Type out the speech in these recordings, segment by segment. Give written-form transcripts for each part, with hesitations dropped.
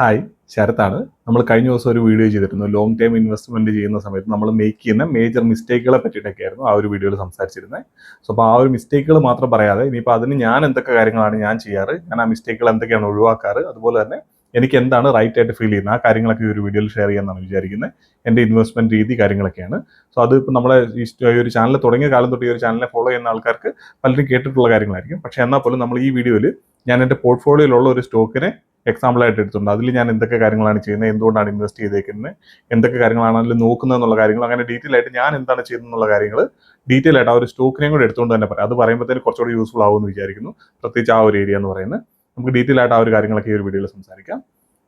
Hi, ശരത്താണ്. നമ്മൾ കഴിഞ്ഞ ദിവസം ഒരു വീഡിയോ ചെയ്തിരുന്നു. ലോങ് ടൈം ഇൻവെസ്റ്റ്മെന്റ് ചെയ്യുന്ന സമയത്ത് നമ്മൾ മേക്ക് ചെയ്യുന്ന മേജർ മിസ്റ്റേക്കുകളെ പറ്റിയിട്ടൊക്കെയായിരുന്നു ആ ഒരു വീഡിയോയിൽ സംസാരിച്ചിരുന്നത്. അപ്പോൾ ആ ഒരു മിസ്റ്റേക്കുകൾ മാത്രം പറയാതെ ഇനിയിപ്പോൾ അതിന് ഞാൻ എന്തൊക്കെ കാര്യങ്ങളാണ് ഞാൻ ചെയ്യാറ്, ഞാൻ ആ മിസ്റ്റേക്കുകൾ എന്തൊക്കെയാണ് ഒഴിവാക്കാറ്, അതുപോലെ തന്നെ എനിക്ക് എന്താണ് റൈറ്റ് ആയിട്ട് ഫീൽ ചെയ്യുന്നത്, ആ കാര്യങ്ങളൊക്കെ ഈ ഒരു വീഡിയോയിൽ ഷെയർ ചെയ്യാമെന്നാണ് വിചാരിക്കുന്നത്. എൻ്റെ ഇൻവെസ്റ്റ്മെന്റ് രീതി കാര്യങ്ങളൊക്കെയാണ്. സോ അത് ഇപ്പോൾ നമ്മളെ ഈ ഒരു ചാനൽ തുടങ്ങിയ കാലം തൊട്ട് ഈ ഒരു ചാനലിനെ ഫോളോ ചെയ്യുന്ന ആൾക്കാർക്ക് പലരും കേട്ടിട്ടുള്ള കാര്യങ്ങളായിരിക്കും. പക്ഷേ എന്നാൽ പോലും നമ്മൾ ഈ വീഡിയോയിൽ ഞാൻ എൻ്റെ പോർട്ട്ഫോളിയോയിലുള്ള ഒരു സ്റ്റോക്കിനെ എക്സാമ്പിളായിട്ട് എടുത്തിട്ടുണ്ട്. അതിൽ ഞാൻ എന്തൊക്കെ കാര്യങ്ങളാണ് ചെയ്യുന്നത്, എന്തുകൊണ്ടാണ് ഇൻവെസ്റ്റ് ചെയ്തേക്കുന്നത്, എന്തൊക്കെ കാര്യങ്ങളാണ് അതിൽ നോക്കുന്നത് എന്നുള്ള കാര്യങ്ങൾ, അങ്ങനെ ഡീറ്റെയിൽ ആയിട്ട് ഞാൻ എന്താണ് ചെയ്യുന്നത് എന്നുള്ള കാര്യങ്ങൾ ഡീറ്റെയിൽ ആയിട്ട് ആ ഒരു സ്റ്റോക്കിനെയും കൂടെ എടുത്തുകൊണ്ട് തന്നെ പറയാം. അത് പറയുമ്പോഴത്തേന് കുറച്ചുകൂടി യൂസ്ഫുൾ ആവുമെന്ന് വിചാരിക്കുന്നു, പ്രത്യേകിച്ച് ആ ഒരു ഏരിയ എന്ന് പറയുന്നത്. നമുക്ക് ഡീറ്റെയിൽ ആയിട്ട് ആ ഒരു കാര്യങ്ങളൊക്കെ ഈ ഒരു വീഡിയോയിൽ സംസാരിക്കാം.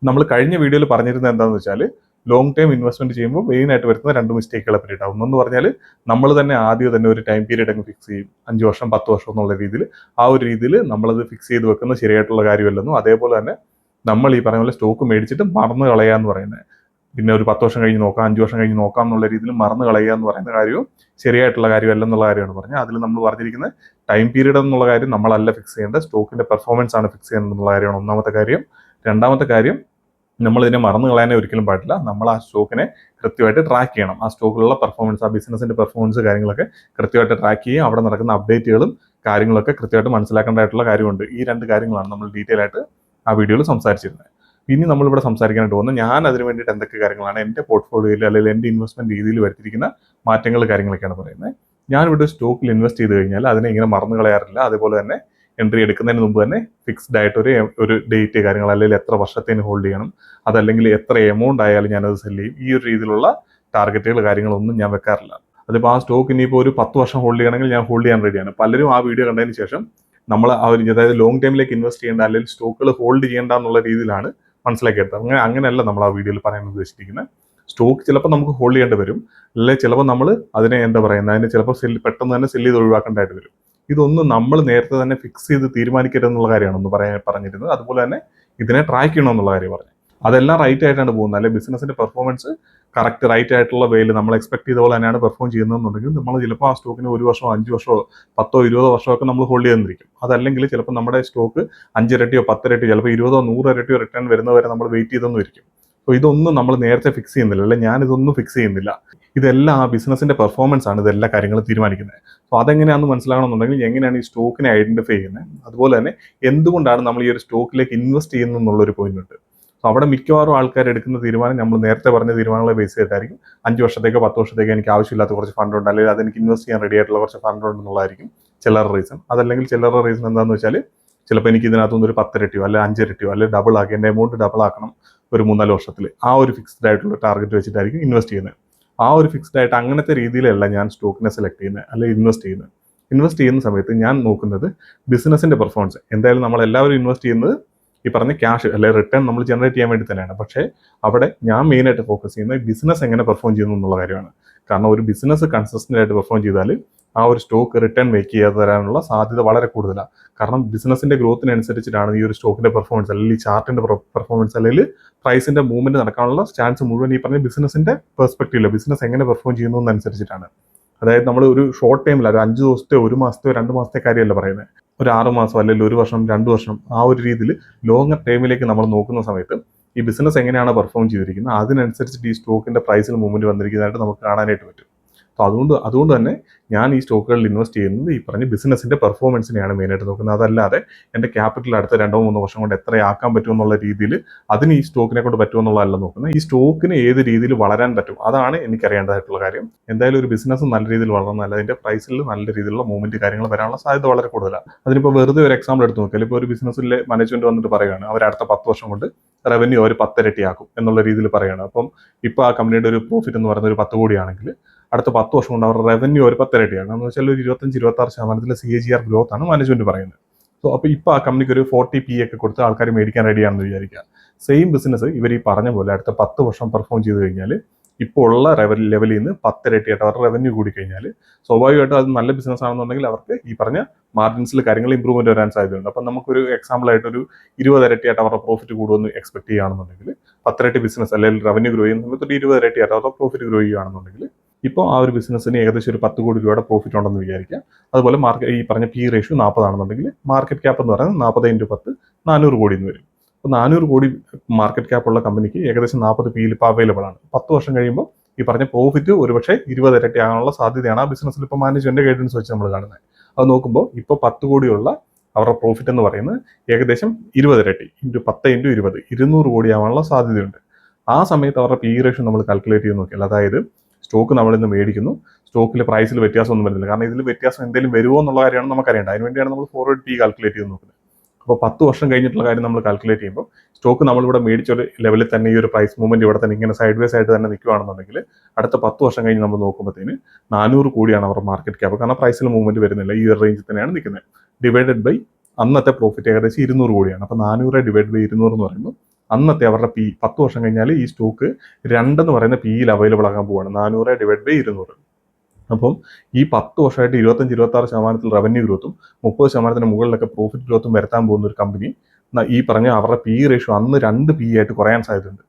നമ്മൾ കഴിഞ്ഞ വീഡിയോയിൽ പറഞ്ഞിരുന്നത് എന്താണെന്ന് വെച്ചാൽ, ലോങ് ടൈം ഇൻവെസ്റ്റ്മെന്റ് ചെയ്യുമ്പോൾ മെയിൻ ആയിട്ട് വരുന്ന രണ്ട് മിസ്റ്റേക്കുകളെ പറ്റിയിട്ടാണ്. ഒന്നെന്ന് പറഞ്ഞാൽ നമ്മൾ തന്നെ ആദ്യം തന്നെ ഒരു ടൈം പീരീഡ് അങ്ങ് ഫിക്സ് ചെയ്യും, 5 വർഷം 10 വർഷം എന്നുള്ള രീതിയിൽ. ആ ഒരു രീതിയിൽ നമ്മളത് ഫിക്സ് ചെയ്ത് വെക്കുന്നത് ശരിയായിട്ടുള്ള കാര്യമല്ലെന്നും, അതേപോലെ തന്നെ നമ്മൾ ഈ പറയുന്ന പോലെ സ്റ്റോക്ക് മേടിച്ചിട്ട് മറന്നു കളയുക എന്ന് പറയുന്നത്, പിന്നെ ഒരു 10 വർഷം കഴിഞ്ഞ് നോക്കാം, 5 വർഷം കഴിഞ്ഞ് നോക്കാം എന്നുള്ള രീതിയിൽ മറന്നു കളയുക എന്ന് പറയുന്ന കാര്യവും ശരിയായിട്ടുള്ള കാര്യമല്ല എന്നുള്ള കാര്യമാണ് പറഞ്ഞത്. അതിൽ നമ്മൾ പറഞ്ഞിരിക്കുന്നത് ടൈം പീരീഡ് എന്നുള്ള കാര്യം നമ്മളല്ല ഫിക്സ് ചെയ്യേണ്ടത്, സ്റ്റോക്കിന്റെ പെർഫോമൻസ് ആണ് ഫിക്സ് ചെയ്യുന്നത് എന്നുള്ള കാര്യമാണ് ഒന്നാമത്തെ കാര്യം. രണ്ടാമത്തെ കാര്യം, നമ്മൾ ഇതിനെ മറന്നു കളയാനേ ഒരിക്കലും പാടില്ല. നമ്മൾ ആ സ്റ്റോക്കിനെ കൃത്യമായിട്ട് ട്രാക്ക് ചെയ്യണം. ആ സ്റ്റോക്കിലുള്ള പെർഫോമൻസ്, ആ ബിസിനസിന്റെ പെർഫോമൻസ് കാര്യങ്ങളൊക്കെ കൃത്യമായിട്ട് ട്രാക്ക് ചെയ്യുക. അവിടെ നടക്കുന്ന അപ്ഡേറ്റുകളും കാര്യങ്ങളൊക്കെ കൃത്യമായിട്ട് മനസ്സിലാക്കേണ്ടതായിട്ടുള്ള കാര്യമുണ്ട്. ഈ രണ്ട് കാര്യങ്ങളാണ് നമ്മൾ ഡീറ്റെയിൽ ആയിട്ട് ആ വീഡിയോയിൽ സംസാരിച്ചിരുന്നത്. ഇനി നമ്മളിവിടെ സംസാരിക്കാനായിട്ട് പോകുന്നത് ഞാൻ അതിന് വേണ്ടിയിട്ട് എന്തൊക്കെ കാര്യങ്ങളാണ് എൻ്റെ പോർട്ട്ഫോളിയോയിൽ അല്ലെങ്കിൽ എൻ്റെ ഇൻവെസ്റ്റ്മെന്റ് രീതിയിൽ വരുത്തിയിരിക്കുന്ന മാറ്റങ്ങൾ കാര്യങ്ങളൊക്കെയാണ് പറയുന്നത്. ഞാനിവിടെ സ്റ്റോക്കിൽ ഇൻവെസ്റ്റ് ചെയ്ത് കഴിഞ്ഞാൽ അതിനെ ഇങ്ങനെ മറന്നു കളയാറില്ല. അതുപോലെ തന്നെ എൻട്രി എടുക്കുന്നതിന് മുമ്പ് തന്നെ ഫിക്സ്ഡ് ആയിട്ട് ഒരു ഡേറ്റ് കാര്യങ്ങൾ, അല്ലെങ്കിൽ എത്ര വർഷത്തേന് ഹോൾഡ് ചെയ്യണം, അതല്ലെങ്കിൽ എത്ര എമൗണ്ട് ആയാലും ഞാനത് സെല് ചെയ്യും. ഈ ഒരു രീതിയിലുള്ള ടാർഗറ്റുകൾ കാര്യങ്ങളൊന്നും ഞാൻ വെക്കാറില്ല. അതിപ്പോൾ ആ സ്റ്റോക്ക് ഇനിയിപ്പോൾ ഒരു 10 വർഷം ഹോൾഡ് ചെയ്യണമെങ്കിൽ ഞാൻ ഹോൾഡ് ചെയ്യാൻ റെഡിയാണ്. പലരും ആ വീഡിയോ കണ്ടതിന് ശേഷം നമ്മൾ ആ ഒരു, അതായത് ലോങ് ടൈമിലേക്ക് ഇൻവെസ്റ്റ് ചെയ്യേണ്ട അല്ലെങ്കിൽ സ്റ്റോക്കുകൾ ഹോൾഡ് ചെയ്യേണ്ട എന്നുള്ള രീതിയിലാണ് മനസ്സിലാക്കിയെടുത്തത്. അങ്ങനെയല്ല നമ്മൾ ആ വീഡിയോയിൽ പറയാൻ ഉദ്ദേശിച്ചിരിക്കുന്നത്. സ്റ്റോക്ക് ചിലപ്പോൾ നമുക്ക് ഹോൾഡ് ചെയ്യേണ്ടി വരും, അല്ലെങ്കിൽ ചിലപ്പോൾ നമ്മൾ അതിനെ എന്താ പറയുന്നത്, അതിനെ ചിലപ്പോൾ പെട്ടെന്ന് തന്നെ സെല്ല് ചെയ്ത് ഒഴിവാക്കേണ്ടതായിട്ട് വരും. ഇതൊന്നും നമ്മൾ നേരത്തെ തന്നെ ഫിക്സ് ചെയ്ത് തീരുമാനിക്കരുതെന്നുള്ള കാര്യമാണ് ഒന്ന് പറഞ്ഞിരുന്നത്. അതുപോലെ തന്നെ ഇതിനെ ട്രാക്ക് ചെയ്യണമെന്നുള്ള കാര്യം പറഞ്ഞു. അതെല്ലാം റൈറ്റ് ആയിട്ടാണ് പോകുന്നത്, അല്ലെങ്കിൽ ബിസിനസിന്റെ പെർഫോമൻസ് കറക്റ്റ് റൈറ്റ് ആയിട്ടുള്ള വേയിൽ നമ്മൾ എക്സ്പെക്ട് ചെയ്ത പോലെ തന്നെയാണ് പെർഫോം ചെയ്യുന്നതെന്നുണ്ടെങ്കിൽ നമ്മൾ ചിലപ്പോൾ ആ സ്റ്റോക്കിന് 1 വർഷമോ 5 വർഷമോ 10 20 വർഷമൊക്കെ നമ്മൾ ഹോൾഡ് ചെയ്തിരിക്കും. അതല്ലെങ്കിൽ ചിലപ്പോൾ നമ്മുടെ സ്റ്റോക്ക് 5 ഇരട്ടിയോ 10 ഇരട്ടിയോ ചിലപ്പോൾ 20 100 ഇരട്ടിയോ റിട്ടേൺ വരുന്നവരെ നമ്മൾ വെയിറ്റ് ചെയ്തൊന്നും ഇരിക്കും. സോ ഇതൊന്നും നമ്മൾ നേരത്തെ ഫിക്സ് ചെയ്യുന്നില്ല, അല്ലെങ്കിൽ ഞാൻ ഇതൊന്നും ഫിക്സ് ചെയ്യുന്നില്ല. ഇതെല്ലാം ആ ബിസിനസിന്റെ പെർഫോമൻസ് ആണ് ഇതെല്ലാ കാര്യങ്ങളും തീരുമാനിക്കുന്നത്. സോ അതെങ്ങനെയാണെന്ന് മനസ്സിലാകണമെന്നുണ്ടെങ്കിൽ എങ്ങനെയാണ് ഈ സ്റ്റോക്കിനെ ഐഡന്റിഫൈ ചെയ്യുന്നത്, അതുപോലെ തന്നെ എന്തുകൊണ്ടാണ് നമ്മൾ ഈ ഒരു സ്റ്റോക്കിലേക്ക് ഇൻവെസ്റ്റ് ചെയ്യുന്നത് എന്നുള്ളൊരു പോയിന്റ് ഉണ്ട്. സോ അവിടെ മിക്കവാറും ആൾക്കാർ എടുക്കുന്ന തീരുമാനം നമ്മൾ നേരത്തെ പറഞ്ഞ തീരുമാനങ്ങളെ ബേസ് ചെയ്തിട്ടായിരിക്കും. 5 വർഷത്തേക്കോ 10 വർഷത്തേക്കോ എനിക്ക് ആവശ്യമില്ലാത്ത കുറച്ച് ഫണ്ട് ഉണ്ട്, അല്ലെങ്കിൽ അതെനിക്ക് ഇൻവെസ്റ്റ് ചെയ്യാൻ റെഡി ആയിട്ടുള്ള കുറച്ച് ഫണ്ട് ഉണ്ടെന്നുള്ളതായിരിക്കും ചിലരുടെ റീസൺ. അതല്ലെങ്കിൽ ചിലരുടെ റീസൺ എന്താണെന്ന് വെച്ചാൽ, ചിലപ്പോൾ എനിക്ക് ഇതിനകത്തുനിന്ന് ഒരു 10 ഇരട്ടിയോ അല്ലെങ്കിൽ 5 ഇരട്ടിയോ അല്ലെങ്കിൽ ഡബിൾ ആക്കി, എൻ്റെ എമൗണ്ട് ഡബിൾ ആക്കണം ഒരു 3-4 വർഷത്തിൽ, ആ ഒരു ഫിക്സ്ഡ് ആയിട്ടുള്ള ടാർഗറ്റ് വെച്ചിട്ടായിരിക്കും ഇൻവെസ്റ്റ് ചെയ്യുന്നത്. ആ ഒരു ഫിക്സ്ഡ് ആയിട്ട് അങ്ങനത്തെ രീതിയിലല്ല ഞാൻ സ്റ്റോക്കിനെ സെലക്ട് ചെയ്യുന്നത് അല്ലെങ്കിൽ ഇൻവെസ്റ്റ് ചെയ്യുന്നത്. ഇൻവെസ്റ്റ് ചെയ്യുന്ന സമയത്ത് ഞാൻ നോക്കുന്നത് ബിസിനസിന്റെ പെർഫോമൻസ്. എന്തായാലും നമ്മൾ എല്ലാവരും ഇൻവെസ്റ്റ് ചെയ്യുന്നത് ഈ പറഞ്ഞ ക്യാഷ് അല്ലെങ്കിൽ റിട്ടേൺ നമ്മൾ ജനറേറ്റ് ചെയ്യാൻ വേണ്ടി തന്നെയാണ്. പക്ഷേ അവിടെ ഞാൻ മെയിനായിട്ട് ഫോക്കസ് ചെയ്യുന്നത് ബിസിനസ് എങ്ങനെ പെർഫോം ചെയ്യുന്നു എന്നുള്ള കാര്യമാണ്. കാരണം ഒരു ബിസിനസ് കൺസിസ്റ്റന്റ് ആയിട്ട് പെർഫോം ചെയ്താൽ ആ ഒരു സ്റ്റോക്ക് റിട്ടേൺ മേക്ക് ചെയ്യാതെ തരാനുള്ള സാധ്യത വളരെ കൂടുതലാണ്. കാരണം ബിസിനസിന്റെ ഗ്രോത്തിനനുസരിച്ചിട്ടാണ് ഈ ഒരു സ്റ്റോക്കിന്റെ പെർഫോമൻസ്, അല്ലെങ്കിൽ ഈ ചാർട്ടിന്റെ പെർഫോമൻസ്, അല്ലെങ്കിൽ പ്രൈസിന്റെ മൂവ്മെന്റ് നടക്കാനുള്ള ചാൻസ് മുഴുവൻ ഈ പറഞ്ഞ ബിസിനസിന്റെ പെർസ്പെക്റ്റീവില്, ബിസിനസ് എങ്ങനെ പെർഫോം ചെയ്യുന്നു എന്നനുസരിച്ചിട്ടാണ്. അതായത് നമ്മൾ ഒരു ഷോർട്ട് ടൈമിൽ, ഒരു 5 ദിവസത്തെ 1 മാസത്തെ 2 മാസത്തെ കാര്യമല്ല പറയുന്നത്, ഒരു 6 മാസം അല്ലെങ്കിൽ 1 വർഷം 2 വർഷം ആ ഒരു രീതിയിൽ ലോങ്ങർ ടൈമിലേക്ക് നമ്മൾ നോക്കുന്ന സമയത്ത് ഈ ബിസിനസ് എങ്ങനെയാണ് പെർഫോം ചെയ്തിരിക്കുന്നത് അതിനനുസരിച്ചിട്ട് ഈ സ്റ്റോക്കിന്റെ പ്രൈസിൽ മൂവ്മെന്റ് വന്നിരിക്കുന്നതായിട്ട് നമുക്ക് കാണാനായിട്ട് പറ്റും. അപ്പോൾ അതുകൊണ്ട് തന്നെ ഞാൻ ഈ സ്റ്റോക്കുകളിൽ ഇൻവെസ്റ്റ് ചെയ്യുന്നത് ഈ പറഞ്ഞ ബിസിനസിന്റെ പെർഫോമൻസിനെയാണ് മെയിനായിട്ട് നോക്കുന്നത്. അതല്ലാതെ എൻ്റെ ക്യാപിറ്റൽ അടുത്ത 2-3 വർഷം കൊണ്ട് എത്രയാക്കാൻ പറ്റുമെന്നുള്ള രീതിയിൽ അതിന് ഈ സ്റ്റോക്കിനെ കൊണ്ട് പറ്റുമെന്നുള്ളതല്ല നോക്കുന്നത്. ഈ സ്റ്റോക്കിന് ഏത് രീതിയിൽ വളരാൻ പറ്റും അതാണ് എനിക്കറിയേണ്ടതായിട്ടുള്ള കാര്യം. എന്തായാലും ഒരു ബിസിനസ് നല്ല രീതിയിൽ വളർന്നാൽ അതിന്റെ പ്രൈസിൽ നല്ല രീതിയിലുള്ള മൂവ്മെന്റ് കാര്യങ്ങൾ വരാനുള്ള സാധ്യത വളരെ കൂടുതലാണ്. അതിനിപ്പോൾ വെറുതെ ഒരു എക്സാമ്പിൾ എടുത്ത് നോക്കിയാൽ, ഇപ്പോൾ ഒരു ബിസിനസ്സിലെ മാനേജ്മെന്റ് വന്നിട്ട് പറയുകയാണ് അവർ അടുത്ത 10 വർഷം കൊണ്ട് റവന്യൂ ഒരു 10 ഇരട്ടിയാക്കും എന്നുള്ള രീതിയിൽ പറയുകയാണ്. അപ്പം ഇപ്പോൾ ആ കമ്പനിയുടെ ഒരു പ്രോഫിറ്റ് എന്ന് പറയുന്നത് ഒരു 10 കോടിയാണെങ്കിൽ അടുത്ത 10 വർഷം കൊണ്ട് അവരുടെ റവന്യൂ ഒരു 10 ഇരട്ടിയാണ്. എന്ന് വെച്ചാൽ ഒരു 25-26% CAGR ഗ്രോത്ത് ആണ് മാനേജ്മെന്റ് പറയുന്നത്. സോ അപ്പോൾ ഇപ്പോൾ ആ കമ്പനിക്ക് ഒരു 40 PE ഒക്കെ കൊടുത്ത് ആൾക്കാർ മേടിക്കാൻ റെഡിയാണെന്ന് വിചാരിക്കുക. സെയിം ബിസിനസ് ഇവർ ഈ പറഞ്ഞ പോലെ അടുത്ത 10 വർഷം പെർഫോം ചെയ്ത് കഴിഞ്ഞാൽ ഇപ്പോൾ ഉള്ള ലെവലിൽ നിന്ന് 10 ഇരട്ടിയായിട്ട് അവരുടെ റവന്യൂ കൂടി കഴിഞ്ഞാൽ സ്വാഭാവികമായിട്ടും അത് നല്ല ബിസിനസ് ആണെന്നുണ്ടെങ്കിൽ അവർക്ക് ഈ പറഞ്ഞ മാർജിൻസിൽ കാര്യങ്ങൾ ഇമ്പ്രൂവ്മെന്റ് വരാൻ സാധ്യതയുണ്ട്. അപ്പം നമുക്കൊരു എക്സാമ്പിൾ ആയിട്ട് ഒരു 20 ഇരട്ടിയായിട്ട് അവരുടെ പ്രോഫിറ്റ് കൂടുമെന്ന് എക്സ്പെക്ട് ചെയ്യുകയാണെന്നുണ്ടെങ്കിൽ 10 ഇരട്ടി ബിസിനസ് അല്ലെങ്കിൽ റവന്യൂ ഗ്രോ ചെയ്യുന്ന സമയത്ത് ഒരു 20 ഇരട്ടിയായിട്ട് അവരുടെ പ്രോഫിറ്റ് ഗ്രോ ചെയ്യുകയാണെന്നുണ്ടെങ്കിൽ ഇപ്പോൾ ആ ഒരു ബിസിനസ്സിന് ഏകദേശം ഒരു 10 കോടി രൂപയുടെ പ്രോഫിറ്റ് ഉണ്ടെന്ന് വിചാരിക്കുക. അതുപോലെ ഈ പറഞ്ഞ PE റേഷ്യോ 40 ആണെന്നുണ്ടെങ്കിൽ മാർക്കറ്റ് ക്യാപ്പ് എന്ന് പറയുന്നത് 40 × 10 400 കോടി എന്ന് വരും. അപ്പോൾ 400 കോടി മാർക്കറ്റ് ക്യാപ്പ് ഉള്ള കമ്പനിക്ക് ഏകദേശം 40 PE ഇപ്പോൾ അവൈലബിൾ ആണ്. 10 വർഷം കഴിയുമ്പോൾ ഈ പറഞ്ഞ പ്രോഫിറ്റ് ഒരുപക്ഷെ 20 ഇരട്ടി ആകാനുള്ള സാധ്യതയാണ് ആ ബിസിനസ്സിൽ ഇപ്പോൾ മാനേജ്മെന്റ് ഗൈഡൻസ് വെച്ച് നമ്മൾ കാണുന്നത്. അത് നോക്കുമ്പോൾ ഇപ്പോൾ 10 കോടിയുള്ള അവരുടെ പ്രോഫിറ്റ് എന്ന് പറയുന്നത് ഏകദേശം 20 ഇരട്ടി ഇൻറ്റു 10 ഇൻറ്റു 20 200 കോടി ആവാനുള്ള സാധ്യതയുണ്ട്. ആ സമയത്ത് അവരുടെ PE റേഷ്യോ നമ്മൾ കാൽക്കുലേറ്റ് ചെയ്ത് നോക്കിയാൽ, അതായത് സ്റ്റോക്ക് നമ്മളിന്ന് മേടിക്കുന്നു, സ്റ്റോക്കിൽ പ്രൈസിൽ വ്യത്യാസമൊന്നും വരുന്നില്ല, കാരണം ഇതിൽ വ്യത്യാസം എന്തെങ്കിലും വരുമോ എന്നുള്ള കാര്യമാണ് നമുക്കറിയേണ്ടത്. അതിനുവേണ്ടിയാണ് നമ്മൾ ഫോർവേഡ് PE കാൽക്കുലേറ്റ് ചെയ്ത് നോക്കുന്നത്. അപ്പോൾ 10 വർഷം കഴിഞ്ഞിട്ടുള്ള കാര്യം നമ്മൾ കാൽക്കുലേറ്റ് ചെയ്യുമ്പോൾ സ്റ്റോക്ക് നമ്മളിവിടെ മേടിച്ചൊരു ലെവലിൽ തന്നെ ഈ ഒരു പ്രൈസ് മൂവ്മെന്റ് ഇവിടെ തന്നെ ഇങ്ങനെ സൈഡ് വൈസ് ആയിട്ട് തന്നെ നിൽക്കുകയാണെന്നുണ്ടെങ്കിൽ അടുത്ത 10 വർഷം കഴിഞ്ഞ് നമ്മൾ നോക്കുമ്പോഴത്തേന് 400 കോടിയാണ് അവരുടെ മാർക്കറ്റ് ക്യാപ്പ്. കാരണം പ്രൈസിൽ മൂവ്മെന്റ് വരുന്നില്ല, ഈ ഒരു റേഞ്ചിൽ തന്നെയാണ് നിൽക്കുന്നത്. ഡിവൈഡഡ് ബൈ അന്നത്തെ പ്രോഫിറ്റ് ഏകദേശം 200 കോടിയാണ്. അപ്പോൾ 400 ഡിവൈഡ് ബൈ 200 എന്ന് പറയുമ്പോൾ അന്നത്തെ അവരുടെ PE 10 വർഷം കഴിഞ്ഞാൽ ഈ സ്റ്റോക്ക് 2 എന്ന് പറയുന്ന PEയിൽ അവൈലബിൾ ആകാൻ പോവുകയാണ്. 400 ഡിവൈഡ് ബൈ 200. അപ്പം ഈ 10 വർഷമായിട്ട് 25-26% റവന്യൂ ഗ്രോത്തും 30% മുകളിലൊക്കെ പ്രോഫിറ്റ് ഗ്രോത്തും വരുത്താൻ പോകുന്ന ഒരു കമ്പനി ഈ പറഞ്ഞ അവരുടെ PE റേഷ്യോ അന്ന് 2 PE ആയിട്ട് കുറയാൻ സാധ്യതയുണ്ട്.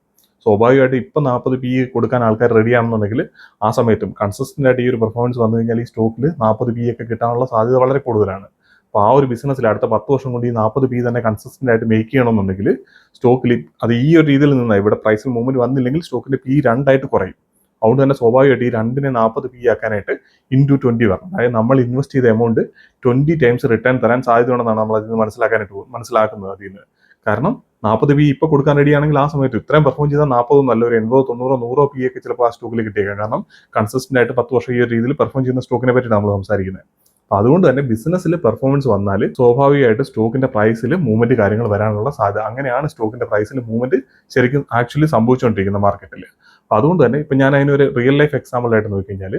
സ്വാഭാവികമായിട്ട് ഇപ്പം 40 PE കൊടുക്കാൻ ആൾക്കാർ റെഡി ആണെന്നുണ്ടെങ്കിൽ ആ സമയത്തും കൺസിസ്റ്റന്റ് ആയിട്ട് ഈ ഒരു പെർഫോമൻസ് വന്നു കഴിഞ്ഞാൽ ഈ സ്റ്റോക്കിൽ 40 PE ഒക്കെ കിട്ടാനുള്ള സാധ്യത വളരെ കൂടുതലാണ്. അപ്പോൾ ആ ഒരു ബിസിനസ്സിൽ അടുത്ത 10 വർഷം കൊണ്ട് ഈ 40 PE തന്നെ കൺസിസ്റ്റന്റ് ആയിട്ട് മേക്ക് ചെയ്യണമെന്നുണ്ടെങ്കിൽ സ്റ്റോക്കിൽ അത് ഈ ഒരു രീതിയിൽ നിന്നാണ് ഇവിടെ പ്രൈസിൽ മൂവ്മെന്റ് വന്നില്ലെങ്കിൽ സ്റ്റോക്കിന്റെ PE 2 ആയിട്ട് കുറയും. അതുകൊണ്ട് തന്നെ സ്വാഭാവികമായിട്ട് ഈ 2നെ 40 PE ആക്കാനായിട്ട് ഇൻറ്റു 20 വരണം. അതായത് നമ്മൾ ഇൻവെസ്റ്റ് ചെയ്ത എമൗണ്ട് 20 ടൈംസ് റിട്ടേൺ തരാൻ സാധ്യതയുണ്ടെന്നാണ് നമ്മൾ അതിൽ നിന്ന് മനസ്സിലാക്കുന്നത് അതിൽ നിന്ന്. കാരണം 40 PE ഇപ്പോൾ കൊടുക്കാൻ റെഡിയാണെങ്കിൽ ആ സമയത്ത് ഇത്രയും പെർഫോം ചെയ്താൽ 40 നല്ല ഒരു 80, 90, 100 PE ഒക്കെ ചിലപ്പോൾ ആ സ്റ്റോക്കിൽ കിട്ടിയേക്കാം. കാരണം കൺസിസ്റ്റന്റ് ആയിട്ട് 10 വർഷം ഈ ഒരു രീതിയിൽ പെർഫോം ചെയ്യുന്ന സ്റ്റോക്കിനെ പറ്റി നമ്മൾ സംസാരിക്കുന്നത്. അപ്പോൾ അതുകൊണ്ട് തന്നെ ബിസിനസ്സിൽ പെർഫോമൻസ് വന്നാൽ സ്വാഭാവികമായിട്ട് സ്റ്റോക്കിന്റെ പ്രൈസിൽ മൂവ്മെന്റ് കാര്യങ്ങൾ വരാനുള്ള സാധ്യത. അങ്ങനെയാണ് സ്റ്റോക്കിന്റെ പ്രൈസിൽ മൂവ്മെന്റ് ശരിക്കും ആക്ച്വലി സംഭവിച്ചുകൊണ്ടിരിക്കുന്ന മാർക്കറ്റിൽ. അപ്പോൾ അതുകൊണ്ട് തന്നെ ഇപ്പം ഞാൻ അതിനൊരു റിയൽ ലൈഫ് എക്സാമ്പിൾ ആയിട്ട് നോക്കിക്കഴിഞ്ഞാൽ,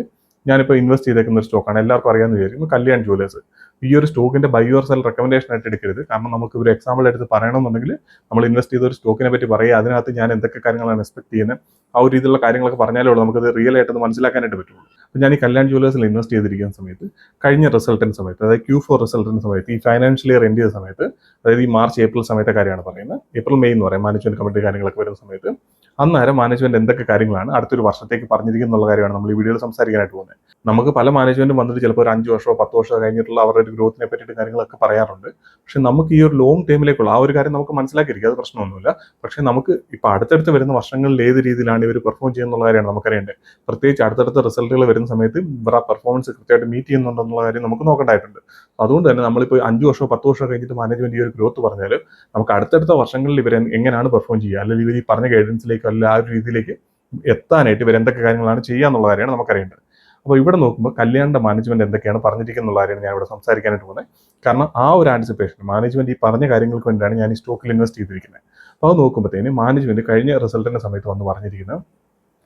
ഞാനിപ്പോൾ ഇൻവെസ്റ്റ് ചെയ്തേക്കുന്ന ഒരു സ്റ്റോക്കാണ്, എല്ലാവർക്കും അറിയാമെന്ന് വിചാരിക്കുന്നു, കല്യാൺ ജുവലേഴ്സ്. ഈ ഒരു സ്റ്റോക്കിന്റെ ബൈ ഓർ സെൽ റെക്കമെൻഡേഷൻ ആയിട്ട് എടുക്കരുത്. കാരണം നമുക്ക് ഒരു എക്സാമ്പിൾ എടുത്ത് പറയണമെന്നുണ്ടെങ്കിൽ നമ്മൾ ഇൻവെസ്റ്റ് ചെയ്ത ഒരു സ്റ്റോക്കിനെ പറ്റി പറയുക, അതിനകത്ത് ഞാൻ എന്തൊക്കെ കാര്യങ്ങളാണ് എക്സ്പെക്ട് ചെയ്യുന്നത്, ആ ഒരു രീതിയിലുള്ള കാര്യങ്ങളൊക്കെ പറഞ്ഞാലേ ഉള്ളൂ നമുക്കത് റിയൽ ആയിട്ടൊന്ന് മനസ്സിലാക്കാനായിട്ട് പറ്റുള്ളൂ. അപ്പോൾ ഞാൻ ഈ കല്യാൺ ജുവലേഴ്സിൽ ഇൻവെസ്റ്റ് ചെയ്തിരിക്കുന്ന സമയത്ത് കഴിഞ്ഞ റിസൾട്ടിൻ്റെ സമയത്ത്, അതായത് Q4 റിസൾട്ടിൻ്റെ സമയത്ത്, ഈ ഫൈനാൻഷ്യൽ ഇയർ എൻഡ് ചെയ്ത സമയത്ത്, അതായത് ഈ മാർച്ച് ഏപ്രിൽ സമയത്തെ കാര്യമാണ് പറയുന്നത്, ഏപ്രിൽ മെയ് എന്ന് പറയും, മാനേജ്മെന്റ് കമ്മിറ്റി കാര്യങ്ങളൊക്കെ വരുന്ന സമയത്ത് അന്നേരം മാനേജ്മെന്റ് എന്തൊക്കെ കാര്യങ്ങളാണ് അടുത്തൊരു വർഷത്തേക്ക് പറഞ്ഞിരിക്കുന്ന കാര്യമാണ് നമ്മൾ ഈ വീഡിയോയിൽ സംസാരിക്കാനായിട്ട് പോകുന്നത്. നമുക്ക് പല മാനേജ്മെന്റും വന്നിട്ട് ചിലപ്പോൾ ഒരു 5 വർഷമോ 10 വർഷമോ കഴിഞ്ഞിട്ടുള്ള അവരുടെ ഒരു ഗ്രോത്തിനെ പറ്റിയിട്ട് കാര്യങ്ങളൊക്കെ പറയാറുണ്ട്. പക്ഷെ നമുക്ക് ഈ ഒരു ലോങ് ടൈമിലേക്കുള്ള ആ ഒരു കാര്യം നമുക്ക് മനസ്സിലാക്കിയിരിക്കും, അത് പ്രശ്നമൊന്നുമില്ല. പക്ഷേ നമുക്ക് ഇപ്പോൾ അടുത്തടുത്ത് വരുന്ന വർഷങ്ങളിൽ ഏത് രീതിയിലാണ് ഇവർ പെർഫോം ചെയ്യുന്നുള്ള കാര്യമാണ് നമുക്കറിയേണ്ടത്. പ്രത്യേകിച്ച് അടുത്തടുത്ത റിസൾട്ടുകൾ വരുന്ന സമയത്ത് ഇവരുടെ പെർഫോമൻസ് കൃത്യമായിട്ട് മീറ്റ് ചെയ്യുന്നുണ്ടെന്നുള്ള കാര്യം നമുക്ക് നോക്കേണ്ടതായിട്ടുണ്ട്. അതുകൊണ്ട് തന്നെ നമ്മളിപ്പോൾ 5 വർഷമോ 10 വർഷമോ കഴിഞ്ഞിട്ട് മാനേജ്മെന്റ് ഈ ഒരു ഗ്രോത്ത് പറഞ്ഞാൽ നമുക്ക് അടുത്തടുത്ത വർഷങ്ങളിൽ ഇവർ എങ്ങനെയാണ് പെർഫോം ചെയ്യുക, അല്ലെങ്കിൽ ഇവർ ഈ പറഞ്ഞ ഗൈഡൻസിലേക്ക് അല്ലെങ്കിൽ ആ ഒരു രീതിയിലേക്ക് എത്താനായിട്ട് ഇവർ എന്തൊക്കെ കാര്യങ്ങളാണ് ചെയ്യുക എന്നുള്ള കാര്യമാണ് നമുക്കറിയേണ്ടത്. അപ്പോൾ ഇവിടെ നോക്കുമ്പോൾ കല്യാണിന്റെ മാനേജ്മെന്റ് എന്തൊക്കെയാണ് പറഞ്ഞിരിക്കുന്ന കാര്യമാണ് ഞാൻ ഇവിടെ സംസാരിക്കാനായിട്ട് പോകുന്നത്. കാരണം ആ ഒരു ആൻറ്റിസിപ്പേഷൻ മാനേജ്മെന്റ് ഈ പറഞ്ഞ കാര്യങ്ങൾക്ക് വേണ്ടിയാണ് ഞാൻ ഈ സ്റ്റോക്കിൽ ഇൻവെസ്റ്റ് ചെയ്തിരിക്കുന്നത്. അപ്പോൾ അത് നോക്കുമ്പോഴത്തേന് മാനേജ്മെന്റ് കഴിഞ്ഞ റിസൾട്ടിന്റെ സമയത്ത് വന്ന് പറഞ്ഞിരിക്കുന്നത്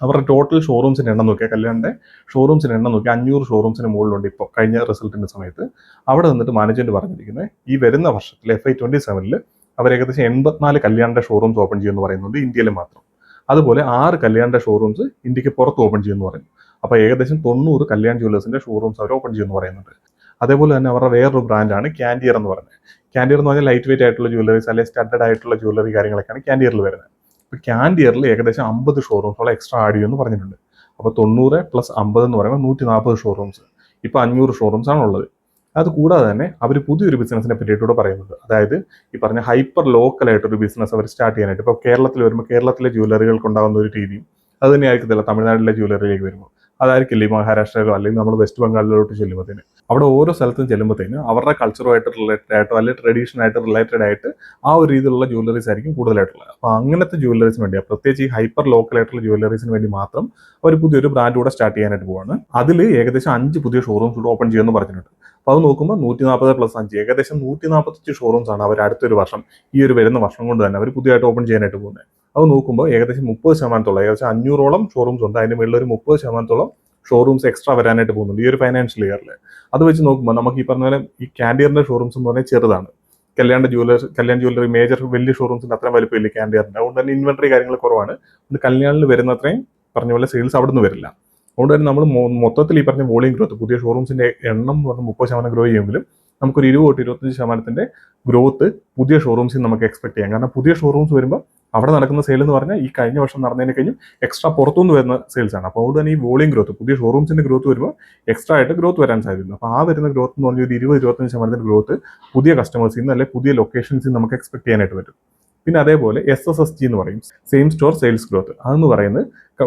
അവരുടെ ടോട്ടൽ ഷോറൂംസിന്റെ എണ്ണം നോക്കിയാൽ, കല്യാണിന്റെ ഷോറൂംസിന്റെ എണ്ണം നോക്കിയാൽ 500 ഷോറൂംസിന് മുകളിലുണ്ട് ഇപ്പോൾ കഴിഞ്ഞ റിസൾട്ടിന്റെ സമയത്ത്. അവിടെ നിന്നിട്ട് മാനേജ്മെന്റ് പറഞ്ഞിരിക്കുന്നത് ഈ വരുന്ന വർഷത്തിൽ FY27 അവർ ഏകദേശം 84 കല്യാണിന്റെ ഷോറൂംസ് ഓപ്പൺ ചെയ്യുമെന്ന് പറയുന്നുണ്ട്, ഇന്ത്യയിൽ മാത്രം. അതുപോലെ 6 കല്യാണിന്റെ ഷോറൂംസ് ഇന്ത്യക്ക് പുറത്ത് ഓപ്പൺ ചെയ്യുമെന്ന് പറയുന്നു. അപ്പോൾ ഏകദേശം 90 കല്യാൺ ജുവലേഴ്സിന്റെ ഷോറൂംസ് അവർ ഓപ്പൺ ചെയ്യുമെന്ന് പറയുന്നുണ്ട്. അതേപോലെ തന്നെ അവരുടെ വേറൊരു ബ്രാൻഡാണ് ക്യാൻഡിയർ എന്ന് പറയുന്നത്. ക്യാൻഡിയർ എന്ന് പറഞ്ഞാൽ ലൈറ്റ് വെയിറ്റ് ആയിട്ടുള്ള ജ്വല്ലറീസ് അല്ലെങ്കിൽ സ്റ്റഡഡ് ആയിട്ടുള്ള ജ്വല്ലറി കാര്യങ്ങളൊക്കെയാണ് ക്യാൻഡിയറിൽ വരുന്നത്. ഇപ്പോൾ ക്യാൻഡിയറിൽ ഏകദേശം 50 ഷോറൂംസോളം എക്സ്ട്രാ ആഡ് ചെയ്യുമെന്ന് പറഞ്ഞിട്ടുണ്ട്. അപ്പോൾ 90 + 50 എന്ന് പറയുമ്പോൾ 140 ഷോറൂംസ്. ഇപ്പോൾ 500 ഷോറൂംസ് ആണ് ഉള്ളത്. അത് കൂടാതെ തന്നെ അവർ പുതിയൊരു ബിസിനസിനെ പറ്റിയിട്ടൂടെ പറയുന്നുണ്ട്. അതായത് ഈ പറഞ്ഞ ഹൈപ്പർ ലോക്കലായിട്ടൊരു ബിസിനസ് അവർ സ്റ്റാർട്ട് ചെയ്യാനായിട്ട്. ഇപ്പോൾ കേരളത്തിൽ വരുമ്പോൾ കേരളത്തിലെ ജ്വല്ലറികൾക്ക് ഉണ്ടാകുന്ന ഒരു രീതിയും അത് തന്നെ ആയിരിക്കത്തില്ല തമിഴ്നാട്ടിലെ ജ്വല്ലറിയിലേക്ക് വരുമ്പോൾ. അതായിരിക്കില്ല ഈ മഹാരാഷ്ട്രയിലോ അല്ലെങ്കിൽ നമ്മൾ വെസ്റ്റ് ബംഗാളിലോട്ട് ചെല്ലുമ്പോഴത്തേന്. അവിടെ ഓരോ സ്ഥലത്തും ചെല്ലുമ്പോഴത്തേന് അവരുടെ കൾച്ചറുമായിട്ട് റിലേറ്റഡ് ആയിട്ടോ അല്ലെങ്കിൽ ട്രഡീഷനായിട്ട് റിലേറ്റഡ് ആയിട്ട് ആ ഒരു രീതിയിലുള്ള ജ്വല്ലറീസ് ആയിരിക്കും കൂടുതലായിട്ടുള്ളത്. അപ്പോൾ അങ്ങനത്തെ ജ്വല്ലറീസിന് വേണ്ടി, പ്രത്യേകിച്ച് ഈ ഹൈപ്പർ ലോക്കലായിട്ടുള്ള ജ്വല്ലറീസിന് വേണ്ടി മാത്രം അവർ പുതിയൊരു ബ്രാൻഡ് കൂടെ സ്റ്റാർട്ട് ചെയ്യാനായിട്ട് പോവാണ്. അതിൽ ഏകദേശം 5 പുതിയ ഷോറൂംസ് കൂടെ ഓപ്പൺ ചെയ്യുമെന്ന് പറഞ്ഞിട്ടുണ്ട്. അപ്പോൾ അത് നോക്കുമ്പോൾ 140 + 5 ഏകദേശം 145 ഷോറൂംസ് ആണ് അവർ അടുത്തൊരു വർഷം, ഈ ഒരു വരുന്ന വർഷം കൊണ്ട് തന്നെ അവർ പുതിയതായിട്ട് ഓപ്പൺ ചെയ്യാനായിട്ട് പോകുന്നത്. അത് നോക്കുമ്പോൾ ഏകദേശം 30%, ഏകദേശം 500ഓളം ഷോറൂംസ് ഉണ്ട്. അതിന് മുകളിൽ ഒരു 30%ഓളം ഷോറൂംസ് എക്സ്ട്രാ വരാനായിട്ട് പോകുന്നുണ്ട് ഈ ഒരു ഫൈനാൻഷ്യൽ ഇയറിൽ. അത് വെച്ച് നോക്കുമ്പോൾ നമുക്ക് ഈ പറഞ്ഞ പോലെ ഈ ക്യാൻഡിയറിന്റെ ഷോറൂംസ് എന്ന് പറഞ്ഞാൽ ചെറുതാണ്. കല്യാൺ ജ്വല്ലറി മേജർ വലിയ ഷോറൂംസിന്റെ അത്രയും വലുപ്പമില്ല ക്യാൻഡിയറിന്റെ. അതുകൊണ്ട് തന്നെ ഇൻവെന്ററി കാര്യങ്ങൾ കുറവാണ്. കല്യാണിൽ വരുന്ന അത്രയും പറഞ്ഞ പോലെ സെയിൽസ് അവിടെ നിന്ന് വരില്ല. അതുകൊണ്ട് തന്നെ നമ്മൾ മൊത്തത്തിൽ ഈ പറഞ്ഞ വോളിയം ഗ്രോത്ത്, പുതിയ ഷോറൂംസിന്റെ എണ്ണം എന്ന് പറഞ്ഞാൽ 30% ഗ്രോ ചെയ്യുമെങ്കിലും നമുക്കൊരു 20-25% ഗ്രോത്ത് പുതിയ ഷോറൂംസിൽ നമുക്ക് എക്സ്പെക്ട് ചെയ്യാം. കാരണം പുതിയ ഷോറൂംസ് വരുമ്പോൾ അവിടെ നടക്കുന്ന സെയിൽ എന്ന് പറഞ്ഞാൽ ഈ കഴിഞ്ഞ വർഷം നടന്നതിന് കഴിഞ്ഞും എക്സ്ട്രാ പുറത്തുനിന്ന് വരുന്ന സെയിൽസ് ആണ്. അപ്പോൾ അതുകൊണ്ട് തന്നെ ഈ വോളിയം ഗ്രോത്ത്, പുതിയ ഷോറൂംസിന്റെ ഗ്രോത്ത് വരുമ്പോൾ എക്സ്ട്രാ ആയിട്ട് ഗ്രോത്ത് വരാൻ സാധ്യതയുണ്ട്. അപ്പോൾ ആ വരുന്ന ഗ്രോത്ത് എന്ന് പറഞ്ഞാൽ ഒരു 20-25% ഗ്രോത്ത് പുതിയ കസ്റ്റമേഴ്സിൽ നിന്ന് അല്ലെങ്കിൽ പുതിയ ലൊക്കേഷൻസിൽ നിന്ന് നമുക്ക് എക്സ്പെക്ട് ചെയ്യാനായിട്ട് പറ്റും. പിന്നെ അതേപോലെ SSSG എന്ന് പറയും, സെയിം സ്റ്റോർ സെയിൽസ് ഗ്രോത്ത്. അതെന്ന് പറയുന്നത്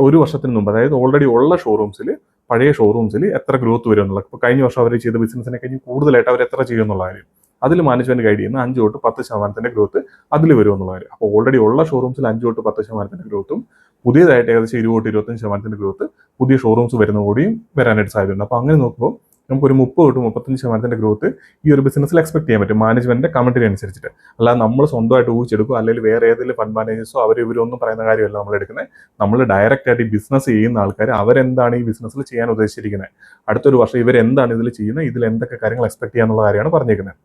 ഒരു വർഷത്തിന് മുമ്പ്, അതായത് ഓൾറെഡി ഉള്ള ഷോറൂംസിൽ, പഴയ ഷോറൂംസിൽ എത്ര ഗ്രോത്ത് വരും എന്നുള്ളത്. ഇപ്പോൾ കഴിഞ്ഞ വർഷം അവർ ചെയ്ത ബിസിനസ്സിനെ കഴിഞ്ഞ് കൂടുതലായിട്ട് അവർ എത്ര ചെയ്യും എന്നുള്ള കാര്യം അതിൽ മാനേജ്മെന്റ് ഗൈഡ് ചെയ്യുന്ന 5 തൊട്ട് 10% ഗ്രോത്ത് അതിൽ വരും എന്നുള്ള കാര്യം. അപ്പോൾ ഓൾറെഡി ഉള്ള ഷോറൂംസിൽ 5 തൊട്ട് 10% ഗ്രോത്തും പുതിയതായിട്ട് ഏകദേശം 20 തൊട്ട് 25% ഗ്രോത്ത് പുതിയ ഷോറൂംസ് വരുന്ന കൂടിയും വരാനായിട്ട് സാധ്യതയുണ്ട്. അപ്പോൾ അങ്ങനെ നോക്കുമ്പോൾ നമുക്കൊരു 30 തൊട്ട് 35% ഗ്രോത്ത് ഈ ഒരു ബിസിനസ്സിൽ എക്സ്പെക്ട് ചെയ്യാൻ പറ്റും മാനേജ്മെന്റിന്റെ കമന്റിന് അനുസരിച്ചിട്ട്. അല്ലാതെ നമ്മൾ സ്വന്തമായിട്ട് ഊഹിച്ചെടുക്കും, അല്ലെങ്കിൽ വേറെ ഏതെങ്കിലും ഫണ്ട് മാനേജേഴ്സോ ഇവരൊന്നും പറയുന്ന കാര്യമല്ല നമ്മൾ എടുക്കുന്നത്. നമ്മൾ ഡയറക്റ്റ് ആയിട്ട് ഈ ബിസിനസ് ചെയ്യുന്ന ആൾക്കാർ അവരെന്താണ് ഈ ബിസിനസ്സിൽ ചെയ്യാൻ ഉദ്ദേശിച്ചിരിക്കുന്നത്, അടുത്തൊരു വർഷം ഇവരെന്താണ് ഇതിൽ ചെയ്യുന്നത്, ഇതിൽ എന്തൊക്കെ കാര്യങ്ങൾ എക്സ്പെക്ട് ചെയ്യാന്നുള്ള കാര്യമാണ് പറഞ്ഞിരിക്കുന്നത്.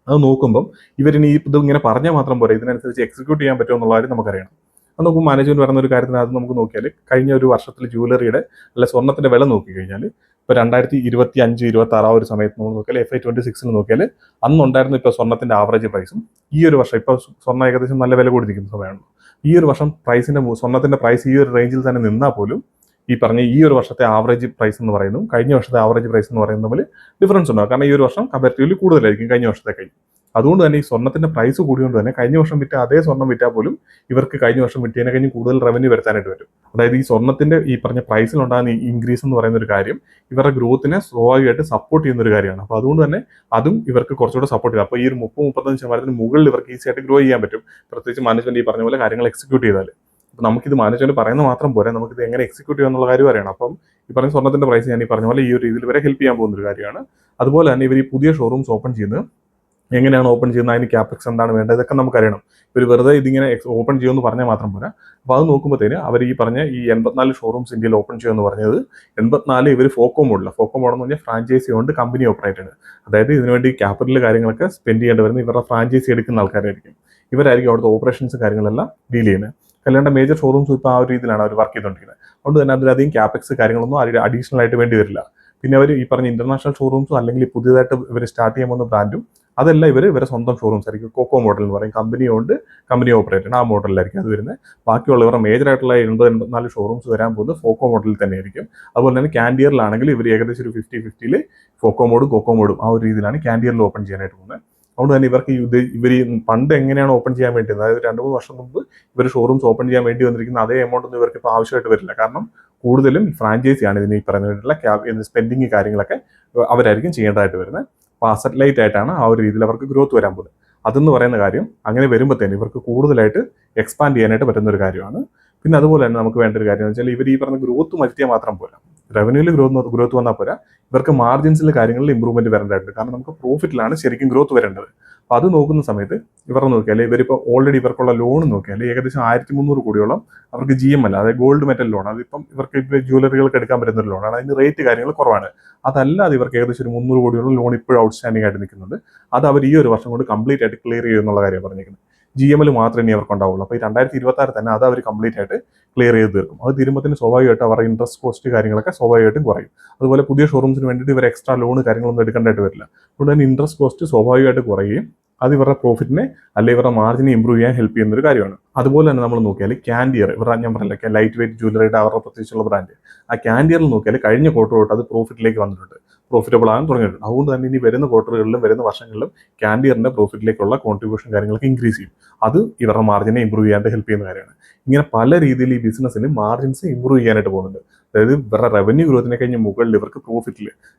അത് നോക്കുമ്പം ഇവരിനി ഇത് ഇങ്ങനെ പറഞ്ഞാൽ മാത്രം പോരാ, ഇതിനനുസരിച്ച് എക്സിക്യൂട്ട് ചെയ്യാൻ പറ്റുമോ എന്നുള്ള കാര്യം നമുക്കറിയണം. അത് നോക്കുമ്പോൾ മാനേജ്മെന്റ് പറയുന്ന ഒരു കാര്യത്തിന് അത് നമുക്ക് നോക്കിയാൽ കഴിഞ്ഞ ഒരു വർഷത്തിൽ ജ്വല്ലറിയുടെ അല്ല സ്വർണ്ണത്തിന്റെ വില നോക്കിക്കഴിഞ്ഞാൽ ഇപ്പോൾ 2025-26 ആ ഒരു സമയത്ത് നമ്മൾ നോക്കിയാൽ FY26 നോക്കിയാൽ അന്നുണ്ടായിരുന്ന ഇപ്പോൾ സ്വർണ്ണത്തിന്റെ ആവറേജ് പ്രൈസും ഈ ഒരു വർഷം ഇപ്പോൾ സ്വർണ്ണം ഏകദേശം നല്ല വില കൂടി നിൽക്കുന്ന സമയമാണ്. ഈ ഒരു വർഷം സ്വർണ്ണത്തിന്റെ പ്രൈസ് ഈ ഒരു റേഞ്ചിൽ തന്നെ നിന്നാൽ പോലും ഈ പറഞ്ഞ ഈ ഒരു വർഷത്തെ ആവറേജ് പ്രൈസ് എന്ന് പറയുന്നു കഴിഞ്ഞ വർഷത്തെ ആവറേജ് പ്രൈസ് എന്ന് പറയുന്നത് തമ്മിൽ ഡിഫറൻസ് ഉണ്ടാകും. കാരണം ഈ ഒരു വർഷം കമ്പാരിറ്റീവ്ലി കൂടുതലായിരിക്കും കഴിഞ്ഞ വർഷത്തെ കഴിഞ്ഞ്. അതുകൊണ്ട് തന്നെ ഈ സ്വർണ്ണത്തിന്റെ പ്രൈസ് കൂടിയോണ്ട് തന്നെ കഴിഞ്ഞ വർഷം വിറ്റ അതേ സ്വർണ്ണം വിറ്റാൽ പോലും ഇവർക്ക് കഴിഞ്ഞ വർഷം വിറ്റതിനെ കഴിഞ്ഞ് കൂടുതൽ റവന്യൂ വരുത്താനായിട്ട് വരും. അതായത് ഈ സ്വർണ്ണത്തിന്റെ ഈ പറഞ്ഞ പ്രൈസിലുണ്ടാകുന്ന ഈ ഇൻക്രീസ് എന്ന് പറയുന്ന ഒരു കാര്യം ഇവരുടെ ഗ്രോത്തിനെ സ്വാഭാവികമായിട്ട് സപ്പോർട്ട് ചെയ്യുന്ന ഒരു കാര്യമാണ്. അപ്പോൾ അതുകൊണ്ട് തന്നെ അതും ഇവർക്ക് കുറച്ചുകൂടെ സപ്പോർട്ട് ചെയ്യും. അപ്പോൾ ഈ ഒരു 30-35% മുകളിൽ ഇവർക്ക് ഈസി ആയിട്ട് ഗ്രോ ചെയ്യാൻ പറ്റും, പ്രത്യേകിച്ച് മാനേജ്മെന്റ് ഈ പറഞ്ഞ പോലെ കാര്യങ്ങൾ എക്സിക്യൂട്ട് ചെയ്താൽ. അപ്പോൾ നമുക്കിത് മാനേജ്മെന്റ് പറയുന്നത് മാത്രം പോരാ, നമുക്കിത് എങ്ങനെ എക്സിക്യൂട്ട് ചെയ്യുക എന്നുള്ള കാര്യം അറിയണം. അപ്പം ഈ പറഞ്ഞ സ്വർണ്ണത്തിന്റെ പ്രൈസ് ഞാൻ ഈ പറഞ്ഞ പോലെ ഈ ഒരു രീതിയിൽ വരെ ഹെൽപ്പ് ചെയ്യാൻ പോകുന്ന ഒരു കാര്യമാണ്. അതുപോലെ തന്നെ ഇവർ ഈ പുതിയ ഷോറൂംസ് ഓപ്പൺ ചെയ്യുന്നത് എങ്ങനെയാണ് ഓപ്പൺ ചെയ്യുന്നത്, അതിന് ക്യാപെക്സ് എന്താണ് വേണ്ടത്, ഇതൊക്കെ നമുക്കറിയണം. ഇവർ വെറുതെ ഇതിങ്ങനെ ഓപ്പൺ ചെയ്യുമെന്ന് പറഞ്ഞാൽ മാത്രം പോരാ. അപ്പോൾ അത് നോക്കുമ്പോഴത്തേന് അവർ ഈ പറഞ്ഞ ഈ 84 ഷോറൂംസ് ഇന്ത്യയിൽ ഓപ്പൺ ചെയ്യുമെന്ന് പറഞ്ഞത് 84 ഇവർ ഫോക്കോ മോഡിൽ എന്ന് പറഞ്ഞാൽ ഫ്രാഞ്ചൈസി കൊണ്ട് കമ്പനി ഓപ്പറേറ്റഡ്. അതായത് ഇതിനുവേണ്ടി ക്യാപിറ്റൽ കാര്യങ്ങളൊക്കെ സ്പെൻഡ് ചെയ്യേണ്ടി വരുന്ന ഇവരുടെ ഫ്രാഞ്ചൈസി എടുക്കുന്ന ആൾക്കാരായിരിക്കും. ഇവരായിരിക്കും അവിടുത്തെ ഓപ്പറേഷൻസ് കാര്യങ്ങളെല്ലാം ഡീൽ ചെയ്യുന്നത്. കല്യാണ്ട മേജർ ഷോറൂംസ് ഇപ്പോൾ ആ ഒരു രീതിയിലാണ് അവർ വർക്ക് ചെയ്തുകൊണ്ടിരിക്കുന്നത്. അതുകൊണ്ട് തന്നെ അതിലധികം ക്യാപെക്സ് കാര്യങ്ങളൊന്നും അഡീഷണൽ ആയിട്ട് വേണ്ടി വരില്ല. പിന്നെ അവർ ഈ പറഞ്ഞ ഇന്റർനാഷണൽ ഷോറൂംസും അല്ലെങ്കിൽ പുതിയതായിട്ട് ഇവർ സ്റ്റാർട്ട് ചെയ്യാൻ പോകുന്ന ബ്രാൻഡും അതെല്ലാം ഇവരെ സ്വന്തം ഷോറൂംസ് ആയിരിക്കും. കോക്കോ മോഡൽ എന്ന് പറയും, കമ്പനി ഓപ്പറേറ്റഡ് ആ മോഡലിലായിരിക്കും അത് വരുന്നത്. ബാക്കിയുള്ള ഇവരുടെ മേജർ ആയിട്ടുള്ള 80-84 ഷോറൂംസ് വരാൻ പോകുന്നത് ഫോക്കോ മോഡലിൽ തന്നെയായിരിക്കും. അതുപോലെ തന്നെ കാൻഡിയറിലാണെങ്കിൽ ഇവർ ഏകദേശം ഒരു 50-50 ഫോക്കോ മോഡും കോക്കോ മോഡും ആ ഒരു രീതിയിലാണ് കാൻഡിയറിൽ ഓപ്പൺ ചെയ്യാനായിട്ട് പോകുന്നത്. അതുകൊണ്ട് തന്നെ ഇവർക്ക് ഇവർ പണ്ട് എങ്ങനെയാണ് ഓപ്പൺ ചെയ്യാൻ വേണ്ടിയത്, അതായത് 2-3 വർഷം മുമ്പ് ഇവർ ഷോറൂംസ് ഓപ്പൺ ചെയ്യാൻ വേണ്ടി വന്നിരിക്കുന്ന അതേ എമൗണ്ട് ഒന്നും ഇവർക്ക് ഇപ്പോൾ ആവശ്യമായിട്ട് വരില്ല. കാരണം കൂടുതലും ഫ്രാഞ്ചൈസിയാണ് ഇതിന് ഈ പറയുന്ന സ്പെൻഡിങ് കാര്യങ്ങളൊക്കെ അവരായിരിക്കും ചെയ്യേണ്ടതായിട്ട് വരുന്നത്. അപ്പോൾ അസറ്റ് ലൈറ്റ് ആയിട്ടാണ് ആ ഒരു രീതിയിൽ അവർക്ക് ഗ്രോത്ത് വരാൻ പോകുന്നത്. അതെന്ന് പറയുന്ന കാര്യം അങ്ങനെ വരുമ്പോഴത്തേന് ഇവർക്ക് കൂടുതലായിട്ട് എക്സ്പാൻഡ് ചെയ്യാനായിട്ട് പറ്റുന്ന ഒരു കാര്യമാണ്. പിന്നെ അതുപോലെ തന്നെ നമുക്ക് വേണ്ട ഒരു കാര്യം എന്ന് വെച്ചാൽ ഇവർ ഈ പറഞ്ഞ ഗ്രോത്ത് വരുത്തിയാൽ മാത്രം പോരാ, റവന്യൂവിൽ ഗ്രോത്ത് വന്നാൽ പോരാ, ഇവർക്ക് മാർജിൻസിലെ കാര്യങ്ങളിൽ ഇമ്പ്രൂവ്മെന്റ് വരേണ്ടതായിട്ടുണ്ട്. കാരണം നമുക്ക് പ്രോഫിറ്റിലാണ് ശരിക്കും ഗ്രോത്ത് വരേണ്ടത്. അപ്പോൾ അത് നോക്കുന്ന സമയത്ത് ഇവർ നോക്കിയാൽ ഇവരിപ്പോൾ ഓൾറെഡി ഇവർക്കുള്ള ലോൺ നോക്കിയാൽ ഏകദേശം 1300 കോടിയോളം അവർക്ക് GML അതായത് ഗോൾഡ് മെറ്റൽ ലോൺ, അതിപ്പം ഇവർക്ക് ഇപ്പോൾ ജ്വല്ലറികൾക്ക് എടുക്കാൻ പറ്റുന്ന ഒരു ലോണാണ്. അതിന് റേറ്റ് കാര്യങ്ങൾ കുറവാണ്. അതല്ലാതെ ഇവർക്ക് ഏകദേശം ഒരു 300 കോടിയോളം ലോൺ ഇപ്പോഴും ഔട്ട്സ്റ്റാൻഡിംഗ് ആയിട്ട് നിൽക്കുന്നുണ്ട്. അത് അവർ ഈ ഒരു വർഷം കൊണ്ട് കംപ്ലീറ്റ് ആയിട്ട് ക്ലിയർ ചെയ്യുന്നുള്ള കാര്യം പറഞ്ഞിരിക്കുന്നത്. GML മാത്രമേ ഇനി അവർക്ക് ഉണ്ടാവുള്ളൂ. അപ്പോൾ ഈ 2026 തന്നെ അത് അവർ കംപ്ലീറ്റ് ആയിട്ട് ക്ലിയർ ചെയ്ത് തീർക്കും. അത് തീരുമ്പോഴത്തേന് സ്വാഭാവികമായിട്ട് അവരുടെ ഇൻട്രസ്റ്റ് കോസ്റ്റ് കാര്യങ്ങളൊക്കെ സ്വാഭാവികമായിട്ടും കുറയും. അതുപോലെ പുതിയ ഷോറൂംസിന് വേണ്ടിയിട്ട് ഇവർ എക്സ്ട്രാ ലോൺ കാര്യങ്ങളൊന്നും എടുക്കേണ്ടതായിട്ട് വരില്ല. അതുകൊണ്ട് തന്നെ ഇൻട്രസ്റ്റ് കോസ്റ്റ് സ്വാഭാവികമായിട്ട് കുറയുകയും അത് ഇവരുടെ പ്രോഫിറ്റിനെ അല്ലെങ്കിൽ ഇവരുടെ മാർജിനെ ഇമ്പ്രൂവ് ചെയ്യാൻ ഹെൽപ്പ് ചെയ്യുന്ന ഒരു കാര്യമാണ്. അതുപോലെ തന്നെ നമ്മൾ നോക്കിയാൽ കാൻഡിയർ, ഇവരുടെ ഞാൻ പറഞ്ഞില്ല ലൈറ്റ് വെയിറ്റ് ജ്വല്ലറിയുടെ അവരുടെ പ്രത്യേകിച്ചുള്ള ബ്രാൻഡ്, ആ കാൻഡിയറിൽ നോക്കിയാൽ കഴിഞ്ഞ ക്വാർട്ടർ തൊട്ട് അത് പ്രോഫിറ്റിലേക്ക് വന്നിട്ടുണ്ട്, പ്രോഫിറ്റബിൾ ആകാൻ തുടങ്ങിയിട്ടുണ്ട്. അതുകൊണ്ട് തന്നെ ഇനി വരുന്ന ക്വാർട്ടറുകളിലും വരുന്ന വർഷങ്ങളിലും കാൻഡിയറിന്റെ പ്രോഫിറ്റിലേക്കുള്ള കോൺട്രിബ്യൂഷൻ കാര്യങ്ങളൊക്കെ ഇൻക്രീസ് ചെയ്യും. അത് ഇവരുടെ മാർജിനെ ഇമ്പ്രൂവ് ചെയ്യാൻ ഹെൽപ്പ് ചെയ്യുന്ന കാര്യമാണ്. ഇങ്ങനെ പല രീതിയിൽ ഈ ബിസിനസ്സിന് മാർജിൻസ് ഇമ്പ്രൂവ് ചെയ്യാനായിട്ട് പോകുന്നുണ്ട്. അതായത് ഇവരുടെ റവന്യൂ ഗ്രോത്തിനെ കഴിഞ്ഞ് മുകളിൽ ഇവർക്ക് പ്രോഫിറ്റിൽ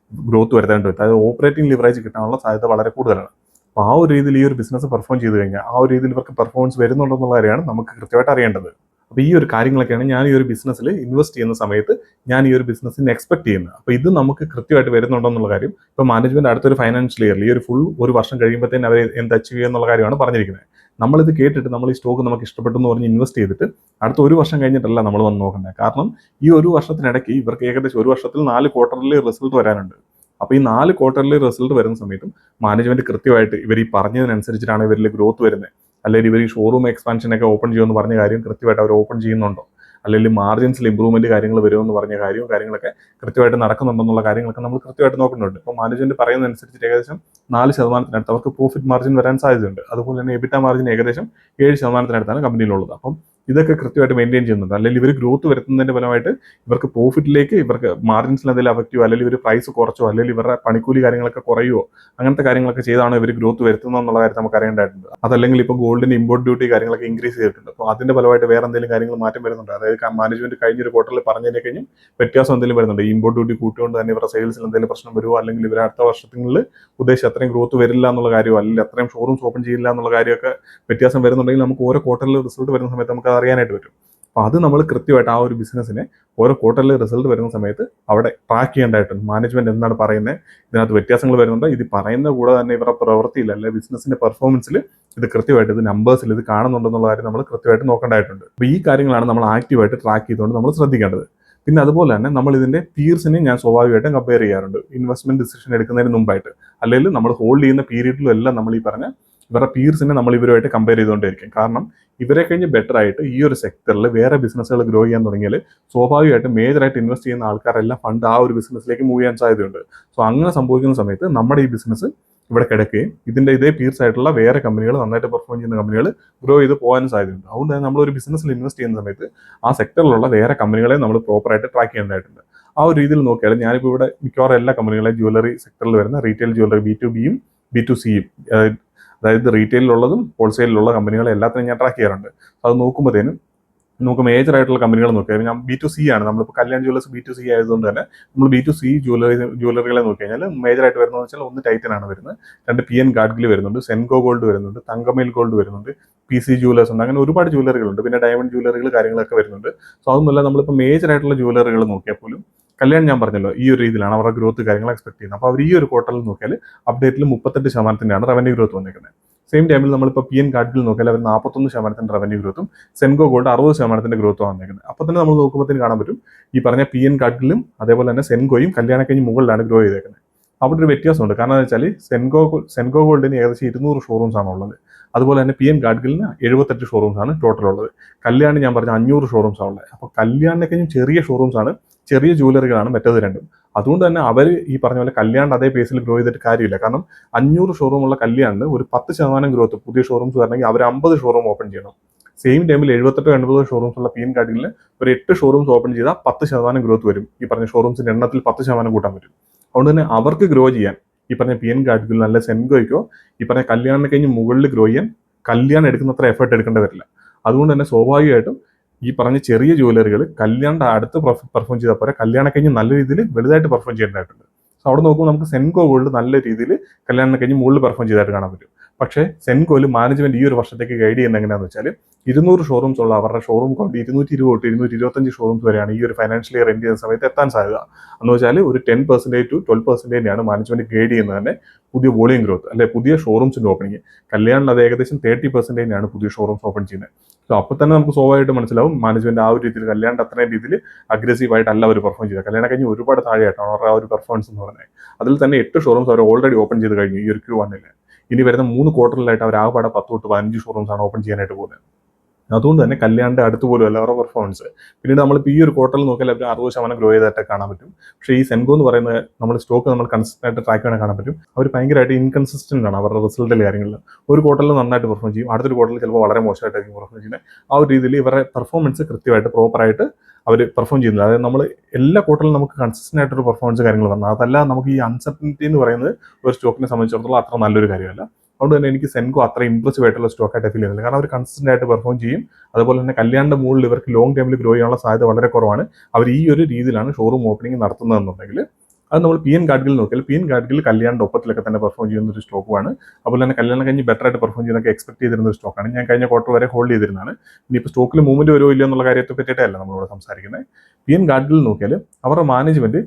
ഗ്രോത്ത് വരുത്താനായിട്ട് വരും. അതായത് ഓപ്പറേറ്റിംഗ് ലിവറേജ് കിട്ടാനുള്ള സാധ്യത വളരെ കൂടുതലാണ്. അപ്പോൾ ആ ഒരു രീതിയിൽ ഈ ഒരു ബിസിനസ് പെർഫോം ചെയ്ത് കഴിഞ്ഞാൽ ആ ഒരു രീതിയിൽ ഇവർക്ക് പെർഫോമൻസ് വരുന്നുണ്ടെന്നുള്ള കാര്യമാണ് നമുക്ക് കൃത്യമായിട്ട് അറിയേണ്ടത്. അപ്പോൾ ഈ ഒരു കാര്യങ്ങളൊക്കെയാണ് ഞാൻ ഈ ഒരു ബിസിനസ്സിൽ ഇൻവെസ്റ്റ് ചെയ്യുന്ന സമയത്ത് ഞാൻ ഈ ഒരു ബിസിനസ്സിന് എക്സ്പെക്ട് ചെയ്യുന്നത്. അപ്പോൾ ഇത് നമുക്ക് കൃത്യമായിട്ട് വരുന്നുണ്ടെന്നുള്ള കാര്യം ഇപ്പോൾ മാനേജ്മെന്റ് അടുത്തൊരു ഫൈനാൻഷ്യൽ ഇയറിൽ ഈ ഒരു ഒരു വർഷം കഴിയുമ്പോഴത്തേന് അവർ എന്ത് അച്ചീവ് ചെയ്യുക എന്നുള്ള കാര്യമാണ് പറഞ്ഞിരിക്കുന്നത്. നമ്മളിത് കേട്ടിട്ട് നമ്മൾ ഈ സ്റ്റോക്ക് നമുക്ക് ഇഷ്ടപ്പെട്ടു എന്ന് പറഞ്ഞ് ഇൻവെസ്റ്റ് ചെയ്തിട്ട് അടുത്ത ഒരു വർഷം കഴിഞ്ഞിട്ടല്ല നമ്മൾ വന്ന് നോക്കേണ്ടത്. കാരണം ഈ ഒരു വർഷത്തിനിടയ്ക്ക് ഇവർക്ക് ഏകദേശം ഒരു വർഷത്തിൽ 4 ക്വാർട്ടറിൽ റിസൾട്ട് വരാനുണ്ട്. അപ്പോൾ ഈ 4 ക്വാർട്ടറിൽ റിസൾട്ട് വരുന്ന സമയത്തും മാനേജ്മെന്റ് കൃത്യമായിട്ട് ഇവർ ഈ പറഞ്ഞതിനനുസരിച്ചിട്ടാണ് ഇവരിൽ ഗ്രോത്ത് വരുന്നത്, അല്ലെങ്കിൽ ഇവർ ഈ ഷോറൂം എക്സ്പാൻഷനൊക്കെ ഓപ്പൺ ചെയ്യുമെന്ന് പറഞ്ഞ കാര്യം കൃത്യമായിട്ട് അവർ ഓപ്പൺ ചെയ്യുന്നുണ്ടോ, അല്ലെങ്കിൽ മാർജിൻസിൽ ഇമ്പ്രൂവ്മെന്റ് കാര്യങ്ങൾ വരുമെന്ന് പറഞ്ഞ കാര്യങ്ങളൊക്കെ കൃത്യമായിട്ട് നടക്കുന്നുണ്ടെന്നുള്ള കാര്യങ്ങളൊക്കെ നമ്മൾ കൃത്യമായിട്ട് നോക്കുന്നുണ്ട്. ഇപ്പോൾ മാനേജ്മെന്റ് പറയുന്നതനുസരിച്ച് ഏകദേശം 4% അവർക്ക് പ്രോഫിറ്റ് മാർജിൻ വരാൻ സാധ്യതയുണ്ട്. അതുപോലെ തന്നെ എബിറ്റ മാർജിൻ ഏകദേശം 7% കമ്പനിയിലുള്ളത്. അപ്പം ഇതൊക്കെ കൃത്യമായിട്ട് മെയിൻറ്റെയിൻ ചെയ്യുന്നുണ്ട്. അല്ലെങ്കിൽ ഇവർ ഗ്രോത്ത് വരുത്തുന്നതിന്റെ ഫലമായിട്ട് ഇവർക്ക് പ്രോഫിറ്റിലേക്ക് ഇവർക്ക് മാർജിൻസിൽ എന്തെങ്കിലും അഫക്റ്റ് ചെയ്യുമോ, അല്ലെങ്കിൽ ഇവർ പ്രൈസ് കുറച്ചോ, അല്ലെങ്കിൽ ഇവരുടെ പണിക്കൂലി കാര്യങ്ങളൊക്കെ കുറയുമോ, അങ്ങനത്തെ കാര്യങ്ങളൊക്കെ ചെയ്താണോ ഇവർ ഗ്രോത്ത് വരുത്തുന്നത് എന്നുള്ള കാര്യം നമുക്ക് അറിയേണ്ടതായിട്ടുണ്ട്. അതല്ലെങ്കിൽ ഇപ്പോൾ ഗോൾഡിന്റെ ഇമ്പോർട്ട് ഡ്യൂട്ടി കാര്യങ്ങളൊക്കെ ഇൻക്രീസ് ചെയ്തിട്ടുണ്ട്. അപ്പോൾ അതിന്റെ ഫലമായിട്ട് വേറെ എന്തെങ്കിലും കാര്യങ്ങൾ മാറ്റം വരുന്നുണ്ട്. അതായത് മാനേജ്മെന്റ് കഴിഞ്ഞൊരു ക്വാർട്ടറിൽ പറഞ്ഞതിനെ കഴിഞ്ഞും വ്യത്യാസം എന്തെങ്കിലും വരുന്നുണ്ട്. ഈ ഇമ്പോർട്ട് ഡ്യൂട്ടി കൂട്ടിക്കൊണ്ട് തന്നെ ഇവരുടെ സെയിൽസിൽ എന്തെങ്കിലും പ്രശ്നം വരുമോ, അല്ലെങ്കിൽ ഇവർ അടുത്ത വർഷങ്ങളിൽ ഉദ്ദേശിച്ച് അത്രയും ഗ്രോത്ത് വരില്ല എന്നുള്ള കാര്യമോ, അല്ലെങ്കിൽ അത്രയും ഷോറൂംസ് ഓപ്പൺ ചെയ്യില്ല എന്നുള്ള കാര്യമൊക്കെ വ്യത്യാസം വരുന്നുണ്ടെങ്കിൽ നമുക്ക് ഓരോ ക്വാർട്ടറിൽ റിസൾട്ട് വരുന്ന സമയത്ത് നമുക്ക് അത് അറിയാനായിട്ട് പറ്റും. അപ്പോൾ അത് നമ്മൾ കൃത്യമായിട്ട് ആ ഒരു ബിസിനസ്സിനെ ഓരോ ക്വാർട്ടറിൽ റിസൾട്ട് വരുന്ന സമയത്ത് അവിടെ ട്രാക്ക് ചെയ്യേണ്ടതായിട്ടുണ്ട്. മാനേജ്മെന്റ് എന്താണ് പറയുന്നത്, ഇതിനകത്ത് വ്യത്യാസങ്ങൾ വരുന്നുണ്ട്, ഇത് പറയുന്ന കൂടെ തന്നെ ഇവരുടെ പ്രവൃത്തിയില്ല, അല്ലെങ്കിൽ ബിസിനസിന്റെ പെർഫോമൻസിൽ ഇത് കൃത്യമായിട്ട് ഇത് നമ്പേഴ്സിൽ ഇത് കാണുന്നുണ്ടെന്നുള്ള കാര്യം നമ്മൾ കൃത്യമായിട്ട് നോക്കേണ്ടതായിട്ടുണ്ട്. അപ്പോൾ ഈ കാര്യങ്ങളാണ് നമ്മൾ ആക്റ്റീവായിട്ട് ട്രാക്ക് ചെയ്തുകൊണ്ട് നമ്മൾ ശ്രദ്ധിക്കേണ്ടത്. പിന്നെ അതുപോലെ തന്നെ നമ്മൾ ഇതിന്റെ പീർസിനെ ഞാൻ സ്വാഭാവികമായിട്ടും കമ്പയർ ചെയ്യാറുണ്ട് ഇൻവെസ്റ്റ്മെന്റ് ഡിസിഷൻ എടുക്കുന്നതിന് മുമ്പായിട്ട്. അല്ലെങ്കിൽ നമ്മൾ ഹോൾഡ് ചെയ്യുന്ന പീരീഡിലും എല്ലാം നമ്മൾ ഈ പറഞ്ഞ ഇവരുടെ പീർസിനെ നമ്മൾ ഇവരുമായിട്ട് കമ്പയർ ചെയ്തുകൊണ്ടിരിക്കും. കാരണം ഇവരെ കഴിഞ്ഞ് ബെറ്റർ ആയിട്ട് ഈ ഒരു സെക്ടറിൽ വേറെ ബിസിനസ്സുകൾ ഗ്രോ ചെയ്യാൻ തുടങ്ങിയാൽ സ്വാഭാവികമായിട്ടും മേജറായിട്ട് ഇൻവെസ്റ്റ് ചെയ്യുന്ന ആൾക്കാരെല്ലാം ഫണ്ട് ആ ഒരു ബിസിനസ്സിലേക്ക് മൂവ് ചെയ്യാൻ സാധ്യതയുണ്ട്. സോ അങ്ങനെ സംഭവിക്കുന്ന സമയത്ത് നമ്മുടെ ഈ ബിസിനസ് ഇവിടെ കിടക്കുകയും ഇതിന്റെ ഇതേ പീർസ് ആയിട്ടുള്ള വേറെ കമ്പനികൾ, നന്നായിട്ട് പെർഫോം ചെയ്യുന്ന കമ്പനികൾ ഗ്രോ ചെയ്ത് പോകാനും സാധ്യതയുണ്ട്. അതുകൊണ്ട് തന്നെ നമ്മളൊരു ബിസിനസ്സിൽ ഇൻവെസ്റ്റ് ചെയ്യുന്ന സമയത്ത് ആ സെക്ടറിലുള്ള വേറെ കമ്പനികളെ നമ്മൾ പ്രോപ്പറായിട്ട് ട്രാക്ക് ചെയ്യേണ്ടതായിട്ടുണ്ട്. ആ ഒരു രീതിയിൽ നോക്കിയാൽ ഞാനിപ്പോൾ ഇവിടെ മിക്കവാറും എല്ലാ കമ്പനികളെയും ജ്വല്ലറി സെക്ടറിൽ വരുന്ന റീറ്റെയിൽ ജ്വല്ലറി B2Bയും B2Cയും, അതായത് റീറ്റെയിലുള്ളതും ഹോൾസെയിലുള്ള കമ്പനികളെ എല്ലാത്തിനും ഞാൻ ട്രാക്ക് ചെയ്യാറുണ്ട്. അത് നോക്കുമ്പോഴത്തേനും നമുക്ക് മേജർ ആയിട്ടുള്ള കമ്പനികൾ നോക്കിയാൽ ഞാൻ B2C ആണ്, നമ്മളിപ്പോൾ കല്യാൺ ജ്വല്ലേഴ്സ് B2C ആയതുകൊണ്ട് തന്നെ നമ്മൾ B2C ജ്വല്ലറികളെ നോക്കി കഴിഞ്ഞാൽ മേജർ ആയിട്ട് വരുന്നത് വെച്ചാൽ ഒന്ന് ടൈറ്റൻ ആണ് വരുന്നത്, 2 PN ഗാഡ്ഗിൽ വരുന്നുണ്ട്, സെൻകോ ഗോൾഡ് വരുന്നുണ്ട്, തങ്കമയിൽ ഗോൾഡ് വരുന്നുണ്ട്, PC ജ്വല്ലേഴ്സ് ഉണ്ട്. അങ്ങനെ ഒരുപാട് ജ്വല്ലറികളുണ്ട്. പിന്നെ ഡയമണ്ട് ജ്വല്ലറികൾ കാര്യങ്ങളൊക്കെ വരുന്നുണ്ട്. സോ അതൊന്നുമല്ല, നമ്മളിപ്പോൾ മേജർ ആയിട്ടുള്ള ജ്വല്ലറികൾ നോക്കിയാൽ പോലും കല്യാൺ ഞാൻ പറഞ്ഞല്ലോ ഈ ഒരു രീതിയിലാണ് അവരുടെ ഗ്രോത്ത് കാര്യങ്ങൾ എക്സ്പെക്ട് ചെയ്യുന്നത്. അപ്പോൾ അവർ ഈ ഒരു ക്വാർട്ടറിൽ നോക്കിയാൽ അപ്ഡേറ്റിൽ 38% റവന്യൂ ഗ്രോത്ത് വന്നിരിക്കുന്നത്. സെയിം ടൈമിൽ നമ്മളിപ്പോൾ PN ഗാഡ്ഗിൽ നോക്കിയാൽ അവർ 41% റവന്യൂ ഗ്രോത്തും സെൻകോ ഗോൾഡ് 60% ഗ്രോത്തും വന്നിരിക്കുന്നത്. അപ്പോൾ തന്നെ നമ്മൾ നോക്കുമ്പോഴത്തേന് കാണാൻ പറ്റും ഈ പറഞ്ഞ PN ഗാഡ്ഗിലും അതേപോലെ തന്നെ സെൻകോയും കല്യാണം കഴിഞ്ഞ് മുകളിലാണ് ഗ്രോ ചെയ്തേക്കുന്നത്. അവിടെ ഒരു വ്യത്യാസമുണ്ട്. കാരണം എന്ന് വെച്ചാൽ സെൻകോ ഗോൾഡിന് ഏകദേശം 200 ഷോറൂംസ് ആണ് ഉള്ളത്. അതുപോലെ തന്നെ PN ഗാഡ്ഗിലിന് 78 ഷോറൂംസ് ആണ് ടോട്ടൽ ഉള്ളത്. കല്യാൺ ഞാൻ പറഞ്ഞ 500 ഷോറൂംസ് ആണ് ഉള്ളത്. അപ്പോൾ കല്യാണിനെ കഴിഞ്ഞും ചെറിയ ഷോറൂംസ് ആണ്, ചെറിയ ജ്വല്ലറികളാണ് മറ്റേത് രണ്ടും. അതുകൊണ്ട് തന്നെ അവർ ഈ പറഞ്ഞ പോലെ കല്യാൺ അതേ പേസിൽ ഗ്രോ ചെയ്തിട്ട് കാര്യമില്ല. കാരണം 500 ഷോറൂമുള്ള കല്യാണിന് ഒരു 10% ഗ്രോത്ത് പുതിയ ഷോറൂംസ് വരണമെങ്കിൽ അവർ 50 ഷോറൂം ഓപ്പൺ ചെയ്യണം. സെയിം ടൈമിൽ 78-80 ഷോറൂംസ് ഉള്ള PN ഗാഡ്ഗിലിന് ഒരു 8 ഷോറൂംസ് ഓപ്പൺ ചെയ്താൽ 10% ഗ്രോത്ത് വരും. ഈ പറഞ്ഞ ഷോറൂംസിന്റെ എണ്ണത്തിൽ 10% കൂട്ടാൻ പറ്റും. അതുകൊണ്ട് തന്നെ അവർക്ക് ഗ്രോ ചെയ്യാൻ ഈ പറഞ്ഞ PN ഗാഡ്ഗിലിനോ അല്ല സെൻകോയ്ക്കോ ഈ പറഞ്ഞ കല്യാണിനെ കഴിഞ്ഞ് മുകളിൽ ഗ്രോ ചെയ്യാൻ കല്യാൺ എടുക്കുന്നത്ര എഫേർട്ട് എടുക്കേണ്ടി വരില്ല. അതുകൊണ്ട് തന്നെ സ്വാഭാവികമായിട്ടും ഈ പറഞ്ഞ ചെറിയ ജ്വല്ലറികൾ കല്യാണിന്റെ അടുത്ത് പെർഫോം ചെയ്താൽ പോലെ കല്യാണം കഴിഞ്ഞ് നല്ല രീതിയിൽ വലുതായിട്ട് പെർഫോം ചെയ്യേണ്ടതായിട്ടുണ്ട്. സോ അവിടെ നോക്കുമ്പോൾ നമുക്ക് സെൻകോ ഗോൾഡ് നല്ല രീതിയിൽ കല്യാണം കഴിഞ്ഞ് മുകളിൽ പെർഫോം ചെയ്തായിട്ട് കാണാൻ പറ്റും. പക്ഷേ സെൻകോയിൽ മാനേജ്മെന്റ് ഈ ഒരു വർഷത്തേക്ക് ഗൈഡ് ചെയ്യുന്നത് എങ്ങനെയാണെന്ന് വെച്ചാൽ 200 ഷോറൂംസ് ഉള്ള അവരുടെ ഷോറൂം കൗണ്ട് 220 തൊട്ട് 225 ഷോറൂംസ് വരെയാണ് ഈ ഒരു ഫൈനാൻഷ്യൽ ഇയർ എൻഡ് ചെയ്യുന്ന സമയത്ത് എത്താൻ സാധ്യത. എന്ന് വെച്ചാൽ ഒരു 10% to 12% മാനേജ്മെന്റ് ഗൈഡ് ചെയ്യുന്നത് തന്നെ പുതിയ വോളിയം ഗ്രോത്ത് അല്ലെ പുതിയ ഷോറൂംസിന്റെ ഓപ്പണിങ്. കല്യാണിൽ അത് ഏകദേശം 30% പുതിയ ഷോറൂംസ് ഓപ്പൺ ചെയ്യുന്നത്. സോ അപ്പോൾ തന്നെ നമുക്ക് സ്വാഭാവികമായിട്ട് മനസ്സിലാവും മാനേജ്മെന്റ് ആ ഒരു രീതിയിൽ കല്യാണിന്റെ അത്രയും രീതിയിൽ അഗ്രസീവായിട്ടല്ല അവർ പെർഫോം ചെയ്തത്. കല്യാണം കഴിഞ്ഞ് ഒരുപാട് താഴെയായിട്ടാണ് അവരുടെ ആ ഒരു പെർഫോമൻസ് എന്ന് പറയുന്നത്. അതിൽ തന്നെ 8 ഷോറൂംസ് അവർ ഓൾറെഡി ഓപ്പൺ ചെയ്ത് കഴിഞ്ഞു ഈ ഒരു Q1. ഇനി വരുന്ന 3 ക്വാർട്ടറിലായിട്ട് അവർ ആകെപ്പാടെ 10 തൊട്ട് 15 ഷോറൂംസ് ആണ് ഓപ്പൺ ചെയ്യാനായിട്ട് പോകുന്നത്. അതുകൊണ്ട് തന്നെ കല്യാണിന്റെ അടുത്ത് പോലും അല്ല അവരുടെ പെർഫോമൻസ്. പിന്നീട് നമ്മളിപ്പോൾ ഈ ഒരു ക്വാർട്ടറിൽ നോക്കിയാൽ അവർ 60% ഗ്രോ ചെയ്തിട്ട് കാണാൻ പറ്റും. പക്ഷേ ഈ സെൻകോ എന്ന് പറയുന്ന നമ്മൾ സ്റ്റോക്ക് നമ്മൾ കൺസിസ്റ്റന്റ് ആയിട്ട് ട്രാക്ക് ചെയ്യാൻ കാണാൻ പറ്റും. അവർ ഭയങ്കരമായിട്ട് ഇൻകൺസിസ്റ്റന്റ് ആണ് അവരുടെ റിസൾട്ടിലെ കാര്യങ്ങളിൽ. ഒരു ക്വാർട്ടറിൽ നന്നായിട്ട് പെർഫോം ചെയ്യും, അടുത്തൊരു ക്വാർട്ടറിൽ ചിലപ്പോൾ വളരെ മോശമായിട്ടായിരിക്കും പെർഫോം ചെയ്യുന്നത്. ആ ഒരു രീതിയിൽ ഇവരുടെ പെർഫോമൻസ് കൃത്യമായിട്ട് പ്രോപ്പറായിട്ട് അവർ പെർഫോം ചെയ്യുന്നില്ല. അതായത് നമ്മൾ എല്ലാ ക്വാർട്ടറിലും നമുക്ക് കൺസിസ്റ്റന്റ് ആയിട്ടൊരു പെർഫോമൻസ് കാര്യങ്ങൾ വരണം. അതല്ല നമുക്ക് ഈ അൺസർട്ടനിറ്റി എന്ന് പറയുന്നത് ഒരു സ്റ്റോക്കിനെ സംബന്ധിച്ചിടത്തോളം അത്ര നല്ലൊരു കാര്യമല്ല. അതുകൊണ്ട് തന്നെ എനിക്ക് സെൻകോ അത്ര ഇംപ്രസീവ് ആയിട്ടുള്ള സ്റ്റോക്കായിട്ട് ഫീൽ ചെയ്യുന്നില്ല. കാരണം അവർ കൺസിസ്റ്റന്റ് ആയിട്ട് പെർഫോം ചെയ്യും. അതുപോലെ തന്നെ കല്യാണിന്റെ മുകളിൽ ഇവർക്ക് ലോങ് ടൈമിൽ ഗ്രോ ചെയ്യാനുള്ള സാധ്യത വളരെ കുറവാണ്. അവർ ഈ ഒരു രീതിയിലാണ് ഷോറൂം ഓപ്പണിംഗ് നടത്തുന്നതെന്നുണ്ടെങ്കിൽ അത് നമ്മൾ PN ഗാഡ്ഗിൽ നോക്കിയാൽ PN ഗാഡ്ഗിൽ കല്യാണിന്റെ ഒപ്പത്തിലൊക്കെ തന്നെ പെർഫോം ചെയ്യുന്ന ഒരു സ്റ്റോക്കുമാണ്. അതുപോലെ തന്നെ കല്യാണം കഴിഞ്ഞ് ബെറ്റർ ആയിട്ട് പെർഫോം ചെയ്യുന്നതൊക്കെ എക്സ്പെക്ട് ചെയ്തിരുന്ന ഒരു സ്റ്റോക്കാണ്. ഞാൻ കഴിഞ്ഞ ക്വാർട്ടർ വരെ ഹോൾഡ് ചെയ്തിരുന്നതാണ്. ഇനിയിപ്പോൾ സ്റ്റോക്കിൽ മൂവ്മെന്റ് വരുമോ ഇല്ലയോ എന്നുള്ള കാര്യത്തെ പറ്റിയിട്ടല്ല നമ്മളിവിടെ സംസാരിക്കുന്നത്. PN ഗാഡ്ഗിൽ നോക്കിയാൽ അവരുടെ മാനേജ്മെന്റ്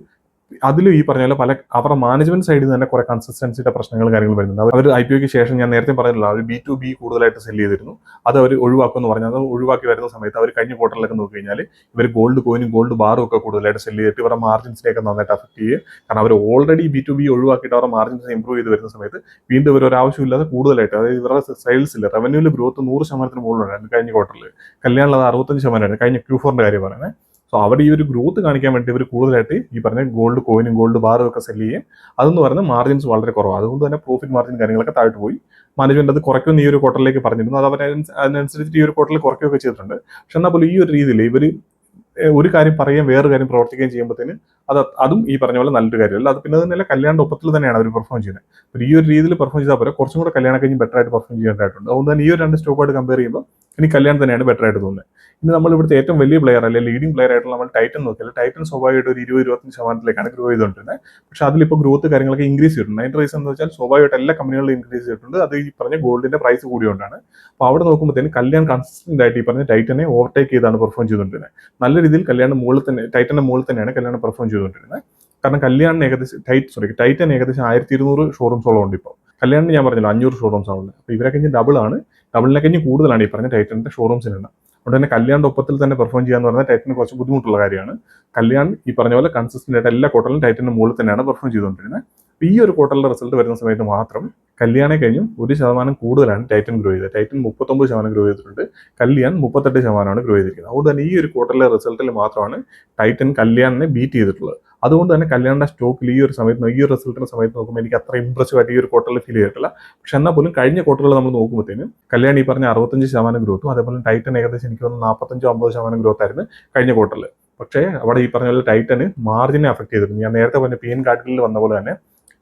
അതിലും ഈ പറഞ്ഞ പോലെ അവരുടെ മാനേജ്മെന്റ് സൈഡിൽ നിന്ന് തന്നെ കുറെ കൺസിസ്റ്റൻസിയുടെ പ്രശ്നങ്ങൾ കാര്യങ്ങൾ വരുന്നുണ്ട്. അവർ IPOയ്ക്ക് ശേഷം ഞാൻ നേരത്തെ പറഞ്ഞില്ല അവർ B2B കൂടുതലായിട്ട് സെല് ചെയ്തിരുന്നു. അത് അവർ ഒഴിവാക്കുമെന്ന് പറഞ്ഞാൽ അത് ഒഴിവാക്കി വരുന്ന സമയത്ത് അവർ കഴിഞ്ഞ ക്വാർട്ടറിലൊക്കെ നോക്കി കഴിഞ്ഞാൽ ഇവർ ഗോൾഡ് കോയിനും ഗോൾഡ് ബാറും ഒക്കെ കൂടുതലായിട്ട് സെല് ചെയ്തിട്ട് ഇവരുടെ മാർജിൻസിനെയൊക്കെ നന്നായിട്ട് അഫക്ട് ചെയ്യുക. കാരണം അവർ ഓൾറെഡി B2B ഒഴിവാക്കിയിട്ട് അവരുടെ മാർജിൻസ് ഇംപ്രൂവ് ചെയ്ത് വരുന്ന സമയത്ത് വീണ്ടും ഇവർ ഒരു ആവശ്യമില്ലാതെ കൂടുതലായിട്ട് അതായത് ഇവരുടെ സെയിൽസിൽ റവന്യൂവിൽ ഗ്രോത്ത് 100% മുകളിലാണ് കഴിഞ്ഞ ക്വാർട്ടറിൽ. കല്യാണിൽ 65% കഴിഞ്ഞ Q4 കാര്യം പറയുന്നത്. സോ അവിടെ ഈ ഒരു ഗ്രോത്ത് കാണിക്കാൻ വേണ്ടി ഇവർ കൂടുതലായിട്ട് ഈ പറഞ്ഞ ഗോൾഡ് കോയിനും ഗോൾഡ് ബാറും ഒക്കെ സെല് ചെയ്യും. അതെന്ന് പറയുന്നത് മാർജിൻസ് വളരെ കുറവാണ്. അതുകൊണ്ട് തന്നെ പ്രോഫിറ്റ് മാർജിൻ കാര്യങ്ങളൊക്കെ താഴ്ത്തു പോയി. മാനേജ്മെന്റ് അത് കുറയ്ക്കുന്ന ഈ ഒരു ക്വാർട്ടറിലേക്ക് പറഞ്ഞിരുന്നു. അത് അവർ അതിനനുസരിച്ച് ഈ ഒരു ക്വാർട്ടറിൽ കുറയ്ക്കുകയൊക്കെ ചെയ്തിട്ടുണ്ട്. പക്ഷെ എന്നാൽ പോലും ഈ ഒരു രീതിയിൽ ഇവർ ഒരു കാര്യം പറയുകയും വേറൊരു കാര്യം പ്രവർത്തിക്കുകയും ചെയ്യുമ്പോഴത്തേന് അതും ഈ പറഞ്ഞ പോലെ നല്ലൊരു കാര്യമല്ല. അത് പിന്നെ തന്നെ കല്യാണ ഒപ്പത്തിൽ തന്നെയാണ് അവർ പെർഫോം ചെയ്യുന്നത്. അപ്പോൾ ഈ ഒരു രീതിയിൽ പെർഫോം ചെയ്താൽ പോലെ കുറച്ചും കൂടെ കല്യാണം കഴിഞ്ഞ് ബെറ്റർ ആയിട്ട് പെർഫോം ചെയ്യേണ്ടതായിട്ടുണ്ട്. അതുകൊണ്ട് തന്നെ ഈ ഒരു രണ്ട് സ്റ്റോക്കായിട്ട് കമ്പയർ ചെയ്യുമ്പോൾ എനിക്ക് കല്യാണം തന്നെയാണ് ബെറ്റർ ആയിട്ട് തോന്നുന്നത്. ഇനി നമ്മൾ ഇവിടുത്തെ ഏറ്റവും വലിയ പ്ലെയർ അല്ലെങ്കിൽ ലീഡിംഗ് പ്ലെയർ ആയിട്ടുള്ള നമ്മൾ ടൈറ്റൻ നോക്കിയാൽ ടൈറ്റൻ സ്വാഭാവികമായിട്ട് ഒരു 20-25% ഗ്രോ ചെയ്തുകൊണ്ടിരുന്നത്. പക്ഷെ അതിലിപ്പോൾ ഗ്രോത്ത് കാര്യങ്ങളൊക്കെ ഇൻക്രീസ് ചെയ്തിട്ടുണ്ട്. അതിന്റെ റീസൺ എന്ന് വെച്ചാൽ സ്വാഭാവികമായിട്ട് എല്ലാ കമ്പനികളിലും ഇൻക്രീസ് ചെയ്തിട്ടുണ്ട്. അത് ഈ പറഞ്ഞ ഗോൾഡിന്റെ പ്രൈസ് കൂടിയോണ്ടാണ്. അപ്പോൾ അവിടെ നോക്കുമ്പോഴത്തേന് കല്യാൺ കൺസിസ്റ്റന്റ് ആയിട്ട് ഈ പറഞ്ഞ ടൈറ്റനെ ഓവർടേക്ക് ചെയ്താണ് പെർഫോം ചെയ്തുകൊണ്ടിരുന്നത്. നല്ല രീതിയിൽ കല്യാണം മുകളിൽ തന്നെ ടൈറ്റന്റെ മുകളിൽ തന്നെയാണ് കല്യാണം പെർഫോം ചെയ്തുകൊണ്ടിരുന്നത്. കാരണം കല്യാണിന് ടൈറ്റൻ ഏകദേശം 1200 ഷോറൂംസോളം ഉണ്ട്. ഇപ്പോൾ കല്യാണിന് ഞാൻ പറഞ്ഞല്ലോ 500 ഷോറൂംസ് ആണുള്ളത്. അപ്പോൾ ഇവരെ കഴിഞ്ഞ് ഡബിളിനെ കഴിഞ്ഞ് കൂടുതലാണ് ഈ പറഞ്ഞ ടൈറ്റന്റെ ഷോറൂംസിനുള്ള. അതുകൊണ്ട് തന്നെ കല്യാണിന്റെ ഒപ്പത്തിൽ തന്നെ പെർഫോം ചെയ്യാന്ന് പറഞ്ഞാൽ ടൈറ്റന് കുറച്ച് ബുദ്ധിമുട്ടുള്ള കാര്യമാണ്. കല്യാൺ ഈ പറഞ്ഞ പോലെ കൺസിസ്റ്റന്റ് ആയിട്ട് എല്ലാ ക്വാർട്ടറിലും ടൈറ്റന്റെ മുകളിൽ തന്നെയാണ് പെർഫോം ചെയ്തുകൊണ്ടിരുന്നത്. ഈ ഒരു ക്വാർട്ടറിലെ റിസൾട്ട് വരുന്ന സമയത്ത് മാത്രം കല്യാണെ കഴിഞ്ഞും 1% കൂടുതലാണ് ടൈറ്റൻ ഗ്രോ ചെയ്തത്. ടൈറ്റൻ 39% ഗ്രോ ചെയ്തിട്ടുണ്ട്, കല്യാൺ 38% ഗ്രോ ചെയ്തിരിക്കുന്നത്. അതുകൊണ്ട് തന്നെ ഈ ഒരു ക്വാർട്ടറിലെ റിസൾട്ടിൽ മാത്രമാണ് ടൈറ്റൻ കല്യാണിനെ ബീറ്റ് ചെയ്തിട്ടുള്ളത്. അതുകൊണ്ട് തന്നെ കല്യാണിന്റെ സ്റ്റോക്കിൽ ഈ ഒരു റിസൾട്ടിന്റെ സമയത്ത് നോക്കുമ്പോൾ എനിക്ക് അത്ര ഇംപ്രസീവ് ആയിട്ട് ഈ ഒരു ക്വാർട്ടറിൽ ഫീൽ ചെയ്തിട്ടില്ല. പക്ഷെ എന്നാൽ പോലും കഴിഞ്ഞ ക്വാർട്ടറിൽ നമ്മൾ നോക്കുമ്പോഴത്തേനും കല്യാൺ ഈ പറഞ്ഞ 65% ഗ്രോത്തും അതേപോലെ ടൈറ്റൻ ഏകദേശം എനിക്ക് തോന്നുന്നു 45-50% ഗ്രോത്ത് ആയിരുന്നു കഴിഞ്ഞ ക്വാർട്ടറിൽ. പക്ഷേ അവിടെ ഈ പറഞ്ഞ പോലെ ടൈറ്റന് മാർജിനെ അഫക്ട് ചെയ്തിട്ടുണ്ട്. ഞാൻ നേരത്തെ പറഞ്ഞ PN കാർഡുകളിൽ വന്ന പോലെ തന്നെ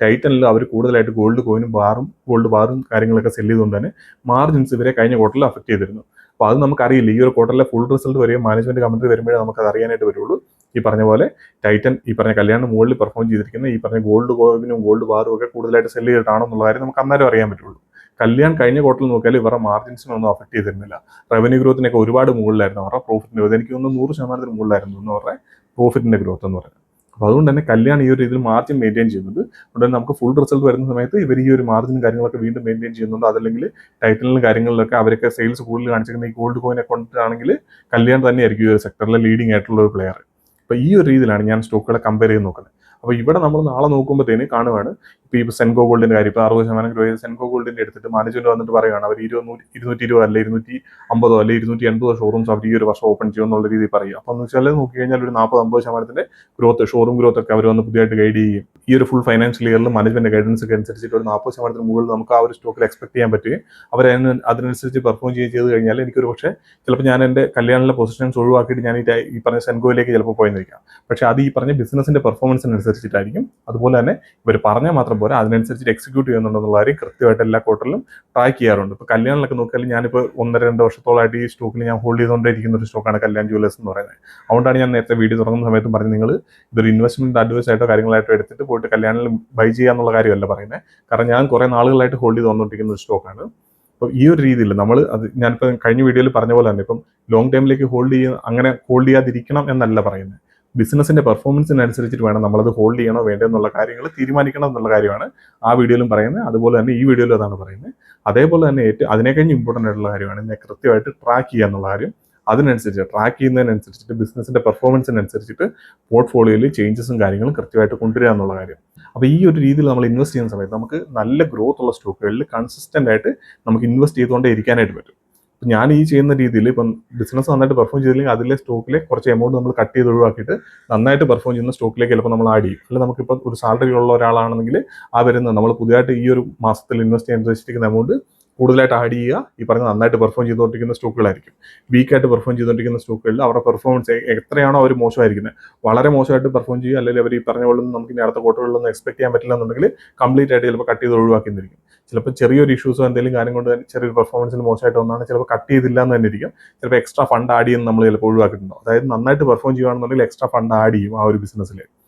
ടൈറ്റനിൽ അവർ കൂടുതലായിട്ട് ഗോൾഡ് ബാറും കാര്യങ്ങളൊക്കെ സെല്ല് ചെയ്തുകൊണ്ട് തന്നെ മാർജിൻസ് ഇവരെ കഴിഞ്ഞ ക്വാർട്ടറിൽ അഫക്ട് ചെയ്തിരുന്നു. അപ്പോൾ അത് നമുക്കറിയില്ല. ഈ ഒരു ക്വാർട്ടറിലെ ഫുൾ റിസൾട്ട് വരെയും മാനേജ്മെന്റ് കമന്ററി വരുമ്പോഴേ നമുക്ക് അത് അറിയാനായിട്ട് വരുള്ളൂ. ഈ പറഞ്ഞ പോലെ ടൈറ്റൻ ഈ പറഞ്ഞ കല്യാണം മുകളിൽ പെർഫോം ചെയ്തിരിക്കുന്ന ഈ പറഞ്ഞ ഗോൾഡ് ബാറും ഒക്കെ കൂടുതലായിട്ട് സെല്ല് ചെയ്തിട്ടാണോ എന്നുള്ള കാര്യം നമുക്ക് അന്നേരം അറിയാൻ പറ്റുള്ളൂ. കല്യാൺ കഴിഞ്ഞ ക്വാർട്ടറിൽ നോക്കിയാൽ ഇവരുടെ മാർജിൻസിനൊന്നും അഫക്ട് ചെയ്തിരുന്നില്ല. റവന്യൂ ഗ്രോത്തിനൊക്കെ ഒരുപാട് മുകളിലായിരുന്നു അവരുടെ പ്രോഫിറ്റിന്റെ ഗ്രോത്ത്. എനിക്ക് തോന്നുന്നു 100% മുകളിലായിരുന്നു എന്ന് പറഞ്ഞാൽ പ്രോഫിറ്റിന്റെ ഗ്രോത്ത് എന്ന് പറയുന്നത്. അപ്പോൾ അതുകൊണ്ട് തന്നെ കല്യാൺ ഈ ഒരു രീതിയിൽ മാർജിൻ മെയിൻറ്റെയിൻ ചെയ്യുന്നത്. അതുകൊണ്ട് തന്നെ നമുക്ക് ഫുൾ റിസൾട്ട് വരുന്ന സമയത്ത് ഇവർ ഈ ഒരു മാർജിനും കാര്യങ്ങളൊക്കെ വീണ്ടും മെയിൻറ്റെയിൻ ചെയ്യുന്നുണ്ട്. അതല്ലെങ്കിൽ ടൈറ്റനിലും കാര്യങ്ങളിലൊക്കെ അവരൊക്കെ സെയിൽസ് കൂടുതൽ കാണിച്ചിരിക്കുന്ന ഈ ഗോൾഡ് കോയിനെ കൊണ്ടിട്ടാണെങ്കിൽ കല്യാൺ തന്നെയായിരിക്കും ഈ ഒരു സെക്ടറിലെ ലീഡിംഗ് ആയിട്ടുള്ള ഒരു പ്ലെയർ. അപ്പോൾ ഈ ഒരു രീതിയിലാണ് ഞാൻ സ്റ്റോക്കുകളെ കമ്പയർ ചെയ്ത് നോക്കുന്നത്. അപ്പോൾ ഇവിടെ നമ്മൾ നാളെ നോക്കുമ്പോഴത്തേന് കാണുവാണ് ഇപ്പോൾ സെൻകോ ഗോൾഡിന്റെ കാര്യം ഇപ്പോൾ 60% ഗ്രോ ചെയ്ത് സെൻകോ ഗോൾഡിന്റെ എടുത്തിട്ട് മാനേജ്മെന്റ് വന്നിട്ട് പറയുകയാണ് അവർ 220 അല്ല 250 അല്ലെ 280 ഷോറൂംസ് അവർ ഈ ഒരു വർഷം ഓപ്പൺ ചെയ്യും എന്നുള്ള രീതിയിൽ പറയും. അപ്പോൾ എന്ന് വെച്ചാൽ നോക്കി കഴിഞ്ഞാൽ ഒരു 40-50% ഗ്രോത്ത് ഷോറൂം ഗ്രോത്ത് ഒക്കെ അവർ വന്ന് പുതിയതായിട്ട് ഗൈഡ് ചെയ്യും. ഈ ഒരു ഫുൾ ഫൈനാൻഷ്യൽ ഇയറിൽ മാനേജ്മെന്റ് ഗൈഡൻസ് ഒക്കെ അനുസരിച്ചിട്ട് ഒരു 40% മുകളിൽ നമുക്ക് ആ ഒരു സ്റ്റോക്കിൽ എക്സ്പെക്ട് ചെയ്യാൻ പറ്റുകയും അവർ അതിനനുസരിച്ച് പെർഫോം ചെയ്ത് കഴിഞ്ഞാൽ എനിക്കൊരു പക്ഷേ ചിലപ്പോൾ ഞാൻ എൻ്റെ കല്യാണിലെ പൊസിഷൻസ് ഒഴിവാക്കിയിട്ട് ഞാൻ ഈ പറഞ്ഞ സെൻകോയിലേക്ക് ചിലപ്പോൾ പോയിരിക്കാം. പക്ഷേ അത് ഈ പറഞ്ഞ ബിസിനസിന്റെ പെർഫോമൻസിനനുസരിച്ചിട്ടായിരിക്കും. അതുപോലെ തന്നെ ഇവർ പറഞ്ഞാൽ മാത്രം പോരാ, അതിനനുസരിച്ച് എക്സിക്യൂട്ട് ചെയ്യുന്നുണ്ടെന്നുള്ള കാര്യം കൃത്യമായിട്ട് എല്ലാ ക്വാർട്ടറിലും ട്രാക്ക് ചെയ്യാറുണ്ട്. ഇപ്പോൾ കല്യാണിലൊക്കെ നോക്കിയാൽ ഞാനിപ്പോൾ 1-2 വർഷത്തോളമായിട്ട് ഈ സ്റ്റോക്കിൽ ഞാൻ ഹോൾഡ് ചെയ്തുകൊണ്ടിരിക്കുന്ന ഒരു സ്റ്റോക്കാണ് കല്യാൺ ജുവലേഴ്സ് എന്ന് പറയുന്നത്. അതുകൊണ്ടാണ് ഞാൻ നേരത്തെ വീഡിയോ തുടങ്ങുന്ന സമയത്ത് പറഞ്ഞത് നിങ്ങൾ ഇതൊരു ഇൻവെസ്റ്റ്മെന്റ് അഡ്വൈസ് ആയിട്ടോ കാര്യങ്ങളായിട്ടോ എടുത്തിട്ട് പോയിട്ട് കല്യാണിൽ ബൈ ചെയ്യാന്നുള്ള കാര്യമല്ല പറയുന്നത്. കാരണം ഞാൻ കുറേ നാളുകളായിട്ട് ഹോൾഡ് ചെയ്ത് വന്നുകൊണ്ടിരിക്കുന്ന ഒരു സ്റ്റോക്കാണ്. അപ്പോൾ ഈ ഒരു രീതിയിൽ ഞാനിപ്പോൾ കഴിഞ്ഞ വീഡിയോയിൽ പറഞ്ഞ പോലെ തന്നെ ഇപ്പം ലോങ് ടൈമിലേക്ക് അങ്ങനെ ഹോൾഡ് ചെയ്യാതിരിക്കണം എന്നല്ല പറയുന്നത്. ബിസിനസിന്റെ പെർഫോമൻസിനനുസരിച്ചിട്ട് വേണം നമ്മളത് ഹോൾഡ് ചെയ്യണോ വേണ്ടോ എന്നുള്ള കാര്യങ്ങൾ തീരുമാനിക്കണം എന്നുള്ള കാര്യമാണ് ആ വീഡിയോയിലും പറയുന്നത്. അതുപോലെ തന്നെ ഈ വീഡിയോയിലും അതാണ് പറയുന്നത്. അതേപോലെ തന്നെ അതിനേക്കഴിഞ്ഞ് ഇമ്പോർട്ടൻ്റ് ആയിട്ടുള്ള കാര്യമാണ് ഞാൻ കൃത്യമായിട്ട് ട്രാക്ക് ചെയ്യുക എന്നുള്ള കാര്യം. ട്രാക്ക് ചെയ്യുന്നതിനനുസരിച്ചിട്ട് ബിസിനസിന്റെ പെർഫോമൻസിനനുസരിച്ചിട്ട് പോർട്ട്ഫോളിയോയിൽ ചേഞ്ചസും കാര്യങ്ങളും കൃത്യമായിട്ട് കൊണ്ടുവരിക എന്നുള്ള കാര്യം. അപ്പോൾ ഈ ഒരു രീതിയിൽ നമ്മൾ ഇൻവെസ്റ്റ് ചെയ്യുന്ന സമയത്ത് നമുക്ക് നല്ല ഗ്രോത്ത് ഉള്ള സ്റ്റോക്കുകളിൽ കൺസിസ്റ്റന്റ് ആയിട്ട് നമുക്ക് ഇൻവെസ്റ്റ് ചെയ്തുകൊണ്ടേ ഇരിക്കാനായിട്ട് പറ്റും. ഞാൻ ഈ ചെയ്യുന്ന രീതിയിൽ ഇപ്പം ബിസിനസ് നന്നായിട്ട് പെർഫോം ചെയ്തില്ലെങ്കിൽ അതിലെ സ്റ്റോക്കിലെ കുറച്ച് എമൗണ്ട് നമ്മൾ കട്ട് ചെയ്ത് ഒഴിവാക്കിയിട്ട് നന്നായിട്ട് പെർഫോം ചെയ്യുന്ന സ്റ്റോക്കിലേക്ക് ചിലപ്പോൾ നമ്മൾ ആഡ് ചെയ്യും. അല്ലെങ്കിൽ നമുക്കിപ്പോൾ ഒരു സാലറി ഉള്ള ഒരാളാണെങ്കിൽ നമ്മൾ പുതിയതായിട്ട് ഈ ഒരു മാസത്തിൽ ഇൻവെസ്റ്റ് ചെയ്യാൻ ഉദ്ദേശിച്ചിരിക്കുന്ന എമൗണ്ട് കൂടുതലായിട്ട് ആഡ് ചെയ്യുക. ഈ പറഞ്ഞ നന്നായിട്ട് പെർഫോം ചെയ്തുകൊണ്ടിരിക്കുന്ന സ്റ്റോക്കുകളായിരിക്കും. വീക്കായിട്ട് പെർഫോം ചെയ്തുകൊണ്ടിരിക്കുന്ന സ്റ്റോക്കുകളിൽ അവരുടെ പെർഫോമൻസ് എത്രയാണോ അവർ മോശമായിരിക്കുന്നത്, വളരെ മോശമായിട്ട് പെർഫോം ചെയ്യുക, അല്ലെങ്കിൽ അവർ ഈ പറഞ്ഞ പോലെ നമുക്ക് ഇനി അടുത്ത ക്വാർട്ടറുകളിലൊന്നും എക്സ്പെക്ട് ചെയ്യാൻ പറ്റില്ല എന്നുണ്ടെങ്കിൽ കംപ്ലീറ്റ് ആയിട്ട് ചിലപ്പോൾ കട്ട് ചെയ്ത് ഒഴിവാക്കിയിരിക്കും. ചിലപ്പോൾ ചെറിയൊരു ഇഷ്യൂസോ എന്തെങ്കിലും കാര്യം കൊണ്ട് ചെറിയൊരു പെർഫോമൻസിൽ മോശമായിട്ട് ഒന്നാണ് ചിലപ്പോൾ കട്ട് ചെയ്തില്ല എന്ന് തന്നെ ഇരിക്കും. ചിലപ്പോൾ എക്സ്ട്രാ ഫണ്ട് ആഡ് ചെയ്യുന്ന നമ്മൾ ചിലപ്പോൾ ഒഴിവാക്കിയിട്ടുണ്ടോ. അതായത് നന്നായിട്ട് പെർഫോം ചെയ്യുകയാണെന്നുണ്ടെങ്കിൽ എക്സ്ട്രാ ഫണ്ട് ആഡ് ചെയ്യും ആ ഒരു ബിസിനസ്സിൽ.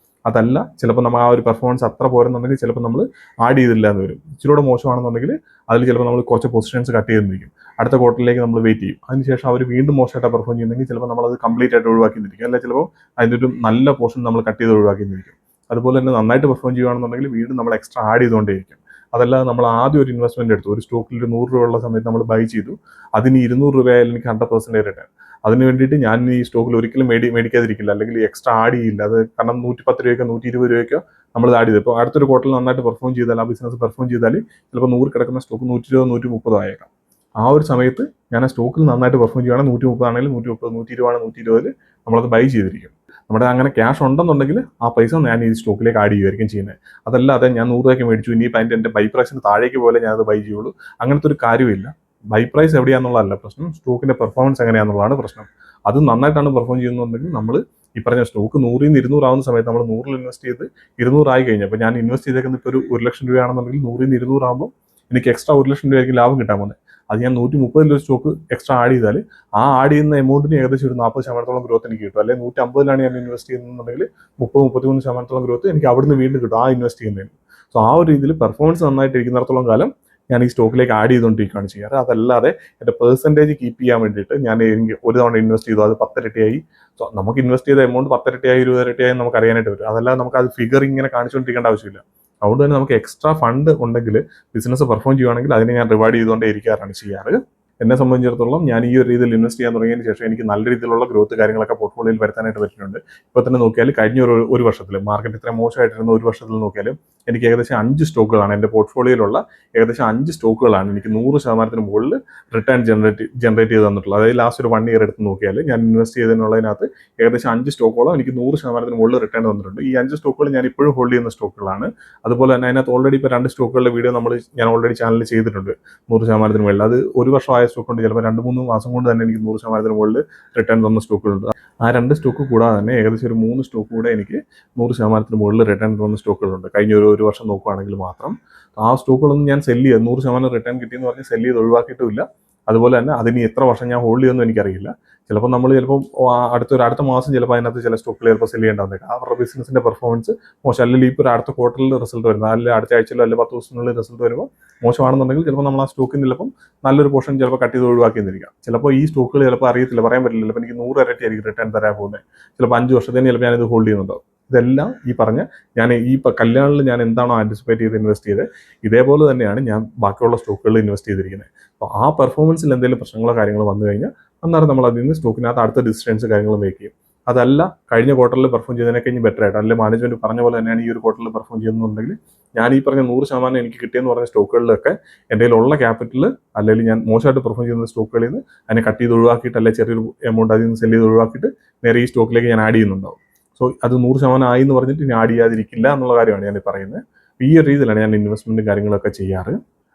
അതല്ല ചിലപ്പോൾ നമ്മൾ ആ ഒരു പെർഫോമൻസ് അത്ര പോരെന്നുണ്ടെങ്കിൽ ചിലപ്പോൾ നമ്മൾ ആഡ് ചെയ്തില്ല എന്ന് വരും. ഇച്ചിലൂടെ മോശമാണെന്നുണ്ടെങ്കിൽ അതിൽ ചിലപ്പോൾ നമ്മൾ കുറച്ച് പൊസിഷൻസ് കട്ട് ചെയ്തിരിക്കും. അടുത്ത ക്വാർട്ടറിലേക്ക് നമ്മൾ വെയിറ്റ് ചെയ്യും. അതിനുശേഷം അവർ വീണ്ടും മോശമായിട്ട് പെർഫോം ചെയ്യുന്നെങ്കിൽ ചിലപ്പോൾ നമ്മളത് കംപ്ലീറ്റ് ആയിട്ട് ഒഴിവാക്കിയിരിക്കും. അല്ലെങ്കിൽ ചിലപ്പോൾ അതിൻ്റെ ഒരു നല്ല പോർഷൻ നമ്മൾ കട്ട് ചെയ്ത് ഒഴിവാക്കിയിരിക്കും. അതുപോലെ തന്നെ നന്നായിട്ട് പെർഫോം ചെയ്യുകയാണെന്നുണ്ടെങ്കിൽ വീണ്ടും നമ്മൾ എക്സ്ട്രാ ആഡ് ചെയ്തുകൊണ്ടേയിരിക്കും. അതല്ലാതെ നമ്മൾ ആദ്യം ഒരു ഇൻവെസ്റ്റ്മെന്റ് എടുത്തു, ഒരു സ്റ്റോക്കിൽ ഒരു 100 രൂപ ഉള്ള സമയത്ത് നമ്മൾ ബൈ ചെയ്തു, അതിന് 200 രൂപയായാലും എനിക്ക് 100% റിട്ടേൺ. അതിന് വേണ്ടിയിട്ട് ഞാൻ ഈ സ്റ്റോക്കിൽ ഒരിക്കലും മേടിക്കാതിരിക്കില്ല, അല്ലെങ്കിൽ എക്സ്ട്രാ ആഡ് ചെയ്യില്ല. അത് കാരണം 110 രൂപയ്ക്കോ 120 രൂപയ്ക്കോ നമ്മൾ ആഡ് ചെയ്ത് ഇപ്പോൾ അടുത്തൊരു ക്വാർട്ടറിൽ നന്നായിട്ട് പെർഫോം ചെയ്താൽ, ആ ബിസിനസ് പെർഫോം ചെയ്താൽ ചിലപ്പോൾ 100 കിടക്കുന്ന സ്റ്റോക്ക് 120 130 ആയേക്കാം. ആ ഒരു സമയത്ത് ഞാൻ ആ സ്റ്റോക്കിൽ നന്നായിട്ട് പെർഫോം ചെയ്യുകയാണെങ്കിൽ 130 ആണെങ്കിലും 130, 120 120 നമ്മളത് ബൈ ചെയ്തിരിക്കും. നമ്മുടെ അങ്ങനെ ക്യാഷ് ഉണ്ടെന്നുണ്ടെങ്കിൽ ആ പൈസ ഞാൻ ഈ സ്റ്റോക്കിലേക്ക് ആഡ് ചെയ്യുമായിരിക്കും ചെയ്യുന്നത്. അതല്ലാതെ ഞാൻ 100 രൂപയ്ക്ക് മേടിച്ചു ഇനിയിപ്പോൾ അതിൻ്റെ എൻ്റെ ബൈ പ്രൈസിന് താഴേക്ക് പോലെ ഞാനത് ബൈ ചെയ്യുള്ളൂ, അങ്ങനത്തെ ഒരു കാര്യമില്ല. ബൈ പ്രൈസ് എവിടെയാണെന്നുള്ളതല്ല പ്രശ്നം, സ്റ്റോക്കിൻ്റെ പെർഫോമൻസ് എങ്ങനെയാണെന്നുള്ളതാണ് പ്രശ്നം. അത് നന്നായിട്ടാണ് പെർഫോം ചെയ്യുന്നുണ്ടെങ്കിൽ നമ്മൾ ഈ പറഞ്ഞ സ്റ്റോക്ക് 100 നിന്ന് 200 ആവുന്ന സമയത്ത് നമ്മൾ 100 ഇൻവെസ്റ്റ് ചെയ്ത് 200 ആയി കഴിഞ്ഞാൽ, അപ്പോൾ ഞാൻ ഇൻവെസ്റ്റ് ചെയ്തേക്കുന്നത് ഇപ്പോൾ ഒരു 1 ലക്ഷം രൂപയാണെന്നുണ്ടെങ്കിൽ 100 നിന്ന് 200 ആകുമ്പോൾ എനിക്ക് എക്സ്ട്രാ 1 ലക്ഷം രൂപയ്ക്ക് ലാഭം കിട്ടാൻ പോകുന്നത്. അത് ഞാൻ 130 സ്റ്റോക്ക് എക്സ്ട്രാ ആഡ് ചെയ്താൽ ആ ആഡ് ചെയ്യുന്ന എമൗണ്ടിന് ഏകദേശം ഒരു 40% ഗ്രോത്ത് എനിക്ക് കിട്ടും. അല്ലെങ്കിൽ 150 ഞാൻ ഇൻവെസ്റ്റ് ചെയ്യുന്നുണ്ടെങ്കിൽ 30-33% ഗ്രോത്ത് എനിക്ക് അവിടുന്ന് വീണ്ടും കിട്ടും ആ ഇൻവെസ്റ്റ് ചെയ്യുന്നതിന്. സോ ആ ഒരു രീതിയിൽ പെർഫോമൻസ് നന്നായിട്ട് ഇരിക്കുന്നിടത്തോളം കാലം ഞാൻ ഈ സ്റ്റോക്കിലേക്ക് ആഡ് ചെയ്തുകൊണ്ടിരിക്കുകയാണ് ചെയ്യാറ്. അതല്ലാതെ എൻ്റെ പെർസെൻറ്റേജ് കീപ്പ് ചെയ്യാൻ വേണ്ടിയിട്ട് ഞാൻ എനിക്ക് ഒരു തവണ ഇൻവെസ്റ്റ് ചെയ്തു അത് 10 ഇരട്ടിയായി. സോ നമുക്ക് ഇൻവെസ്റ്റ് ചെയ്ത എമൗണ്ട് 10 ഇരട്ടിയായി 20 ഇരട്ടിയായി നമുക്ക് അറിയാനായിട്ട് വരും. അതല്ലാതെ നമുക്ക് അത് ഫിഗർ ഇങ്ങനെ കാണിച്ചുകൊണ്ടിരിക്കേണ്ട ആവശ്യമില്ല. അതുകൊണ്ട് തന്നെ നമുക്ക് എക്സ്ട്രാ ഫണ്ട് ഉണ്ടെങ്കിൽ ബിസിനസ് പെർഫോം ചെയ്യുവാണെങ്കിൽ അതിനെ ഞാൻ റിവാർഡ് ചെയ്തുകൊണ്ടേ ഇരിക്കാറാണ് ചെയ്യാറ്. എന്നെ സംബന്ധിച്ചിടത്തോളം ഞാൻ ഈ ഒരു രീതിയിൽ ഇൻവെസ്റ്റ് ചെയ്യാൻ തുടങ്ങിയതിന് ശേഷം എനിക്ക് നല്ല രീതിയിലുള്ള ഗ്രോത്ത് കാര്യങ്ങളൊക്കെ പോർട്ട്ഫോളിയോയിൽ വരുത്താനായിട്ട് പറ്റുന്നുണ്ട്. ഇപ്പോൾ തന്നെ നോക്കിയാൽ കഴിഞ്ഞ ഒരു വർഷത്തിൽ മാർക്കറ്റ് ഇത്ര മോശമായിട്ടിരുന്ന ഒരു വർഷത്തിൽ നോക്കിയാലും എനിക്ക് ഏകദേശം 5 സ്റ്റോക്കുകളാണ് എൻ്റെ പോർട്ട്ഫോളിയോയിലുള്ള ഏകദേശം 5 സ്റ്റോക്കുകളാണ് എനിക്ക് 100% മുകളിൽ റിട്ടേൺ ജനറേറ്റ് ചെയ്ത് തന്നിട്ടുള്ളത്. അതായത് ലാസ്റ്റ് ഒരു 1 ഇയർ എടുത്ത് നോക്കിയാൽ ഞാൻ ഇൻവെസ്റ്റ് ചെയ്തതിനുള്ളതിനകത്ത് ഏകദേശം 5 സ്റ്റോക്കോളം എനിക്ക് 100% മുകളിൽ റിട്ടേൺ തന്നിട്ടുണ്ട്. ഈ 5 സ്റ്റോക്കുകൾ ഞാൻ ഇപ്പോഴും ഹോൾഡ് ചെയ്യുന്ന സ്റ്റോക്കുകളാണ്. അതുപോലെ തന്നെ അതിനകത്ത് ഓൾറെഡി ഇപ്പോൾ 2 സ്റ്റോക്കുകളുടെ വീഡിയോ ഞാൻ ഓൾറെഡി ചാനലിൽ ചെയ്തിട്ടുണ്ട് 100% മുകളിൽ. അത് ഒരു വർഷമായ സ്റ്റോക്കുണ്ട്, ചിലപ്പോൾ 2-3 മാസം കൊണ്ട് തന്നെ എനിക്ക് 100% മുകളിൽ റിട്ടേൺ തന്ന സ്റ്റോക്കുകളുണ്ട്. ആ 2 സ്റ്റോക്ക് കൂടാതെ തന്നെ ഏകദേശം ഒരു 3 സ്റ്റോക്ക് കൂടെ എനിക്ക് 100% മുകളിൽ റിട്ടേൺ തന്ന സ്റ്റോക്കുകളുണ്ട് കഴിഞ്ഞ ഒരു വർഷം നോക്കുകയാണെങ്കിൽ മാത്രം. ആ സ്റ്റോക്കുകളൊന്നും ഞാൻ സെല്ല് ചെയ്ത് 100% റിട്ടേൺ കിട്ടിയെന്ന് പറഞ്ഞ് സെല്ല് ചെയ്ത് ഒഴിവാക്കിയിട്ടുമില്ല. അതുപോലെ തന്നെ അതിന് എത്ര വർഷം ഞാൻ ഹോൾഡ് ചെയ്യുമെന്ന് എനിക്കറിയില്ല. ചിലപ്പോൾ നമ്മൾ അടുത്ത മാസം ചിലപ്പോൾ അതിനകത്ത് ചില സ്റ്റോക്കുകൾ ചിലപ്പോൾ സെല്ല് ചെയ്യേണ്ട വന്നേക്കാം. അവരുടെ ബിസിനസിൻ്റെ പെർഫോമൻസ് മോശം, അല്ലെങ്കിൽ ഇപ്പോൾ അടുത്ത ക്വാർട്ടറിൽ റിസൾട്ട് വരുന്നത്, അല്ലെങ്കിൽ അടുത്ത ആഴ്ചയിലോ അല്ലെങ്കിൽ 10 ദിവസത്തിനുള്ളിൽ റിസൾട്ട് വരുമ്പോൾ മോശമാണെന്നുണ്ടെങ്കിൽ ചിലപ്പോൾ നമ്മൾ ആ സ്റ്റോക്കിന് ചിലപ്പം നല്ലൊരു പോർഷൻ ചിലപ്പോൾ കട്ട് ചെയ്ത് ഒഴിവാക്കിയെന്നിരിക്കാം. ചിലപ്പോൾ ഈ സ്റ്റോക്കുകൾ ചിലപ്പോൾ അറിയത്തില്ല, പറയാൻ പറ്റില്ല, ചിലപ്പോൾ എനിക്ക് 100 ഇരട്ടിയായിരിക്കും റിട്ടേൺ തരാൻ പോകുന്നത്. ചിലപ്പോൾ 5 വർഷത്തേന് ചിലപ്പോൾ ഞാനിത് ഹോൾഡ് ചെയ്യുന്നുണ്ടാവും. ഇതെല്ലാം ഈ പറഞ്ഞ ഞാൻ ഈ കല്യാണിൽ ഞാൻ എന്താണോ ആൻറ്റിസിപ്പേറ്റ് ചെയ്ത് ഇൻവെസ്റ്റ് ചെയ്ത് ഇതേപോലെ തന്നെയാണ് ഞാൻ ബാക്കിയുള്ള സ്റ്റോക്കുകളിൽ ഇൻവെസ്റ്റ് ചെയ്തിരിക്കുന്നത്. അപ്പോൾ ആ പെർഫോമൻസിൽ എന്തെങ്കിലും പ്രശ്നങ്ങളോ കാര്യങ്ങളോ വന്നു കഴിഞ്ഞാൽ അന്നേരം നമ്മൾ അതിൽ നിന്ന് സ്റ്റോക്കിനകത്ത് അടുത്ത ഡിസിഷൻസ് കാര്യങ്ങൾ മേക്ക് ചെയ്യും. അതല്ല കഴിഞ്ഞ ക്വാർട്ടറിൽ പെർഫോം ചെയ്തതിനൊക്കെ ഇനി ബെറ്റർ ആയിട്ട്, അല്ലെങ്കിൽ മാനേജ്മെന്റ് പറഞ്ഞ പോലെ തന്നെയാണ് ഈ ഒരു ക്വാർട്ടറിൽ പെർഫോം ചെയ്യുന്നുണ്ടെങ്കിൽ ഞാൻ ഈ പറഞ്ഞ 100% എനിക്ക് കിട്ടിയെന്ന് പറഞ്ഞ സ്റ്റോക്കുകളിലൊക്കെ എൻ്റെ ഉള്ള ക്യാപിറ്റൽ, അല്ലെങ്കിൽ ഞാൻ മോശമായിട്ട് പെർഫോം ചെയ്യുന്ന സ്റ്റോക്കുകളിൽ നിന്ന് അതിനെ കട്ട് ചെയ്ത് ഒഴിവാക്കിയിട്ട്, അല്ലെങ്കിൽ ചെറിയൊരു എമൗണ്ട് അതിൽ നിന്ന് സെല്ല് ചെയ്ത് ഒഴിവാക്കിയിട്ട് നേരെ ഈ സ്റ്റോക്കിലേക്ക് ഞാൻ ആഡ് ചെയ്യുന്നുണ്ടാവും. സോ അത് 100% ആയി എന്ന് പറഞ്ഞിട്ട് ഇനി ആഡ് ചെയ്യാതിരിക്കില്ല എന്നുള്ള കാര്യമാണ് ഞാൻ പറയുന്നത്. ഈ ഒരു രീതിയിലാണ് ഞാൻ ഇൻവെസ്റ്റ്മെൻറ്റും കാര്യങ്ങളൊക്കെ ചെയ്യാറ്.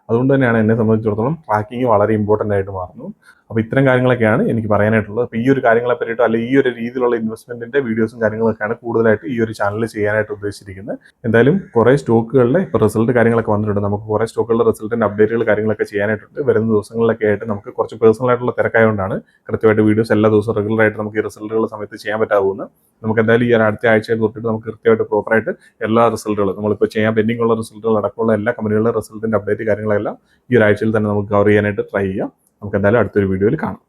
അതുകൊണ്ട് തന്നെയാണ് എന്നെ സംബന്ധിച്ചിടത്തോളം ട്രാക്കിങ് വളരെ ഇമ്പോർട്ടൻ്റ് ആയിട്ട് മാറുന്നു. അപ്പോൾ ഇത്തരം കാര്യങ്ങളൊക്കെയാണ് എനിക്ക് പറയാനായിട്ടുള്ളത്. അപ്പോൾ ഈ ഒരു കാര്യങ്ങളെ പറ്റിയിട്ടോ അല്ലെങ്കിൽ ഈ ഒരു രീതിയിലുള്ള ഇൻവെസ്റ്റ്മെൻറ്റിൻ്റെ വീഡിയോസും കാര്യങ്ങളൊക്കെയാണ് കൂടുതലായിട്ട് ഈ ഒരു ചാനലിൽ ചെയ്യാനായിട്ട് ഉദ്ദേശിച്ചിരിക്കുന്നത്. എന്തായാലും കുറേ സ്റ്റോക്കുകളുടെ ഇപ്പോൾ റിസൾട്ട് കാര്യങ്ങളൊക്കെ വന്നിട്ടുണ്ട്. നമുക്ക് കുറേ സ്റ്റോക്കുകളുടെ റിസൾട്ടിൻ്റെ അപ്ഡേറ്റുകൾ കാര്യങ്ങളൊക്കെ ചെയ്യാനായിട്ടുണ്ട്. വരുന്ന ദിവസങ്ങളിലൊക്കെ ആയിട്ട് നമുക്ക് കുറച്ച് പേഴ്സണലായിട്ടുള്ള തിരക്കായതുകൊണ്ടാണ് കൃത്യമായിട്ട് വീഡിയോസ് എല്ലാ ദിവസവും റെഗുലറായിട്ട് നമുക്ക് ഈ റിസൾട്ടുകളുടെ സമയത്ത് ചെയ്യാൻ പറ്റാവുന്ന. നമുക്ക് എന്തായാലും ഈ അടുത്ത ആഴ്ചയിൽ തൊട്ടിട്ട് നമുക്ക് കൃത്യമായിട്ട് പ്രോപ്പറായിട്ട് എല്ലാ റിസൾട്ടുകളും നമ്മളിപ്പോൾ ചെയ്യാൻ പെൻഡിംഗ് ഉള്ള റിസൾട്ടുകൾ അടക്കമുള്ള എല്ലാ കമ്പനികളുടെ റിസൾട്ടിൻ്റെ അപ്ഡേറ്റ് കാര്യങ്ങളെല്ലാം ഈ ഒരു ആഴ്ചയിൽ തന്നെ നമുക്ക് കവർ ചെയ്യാനായിട്ട് ട്രൈ ചെയ്യാം. നമുക്ക് എന്തായാലും അടുത്തൊരു വീഡിയോയിൽ കാണാം.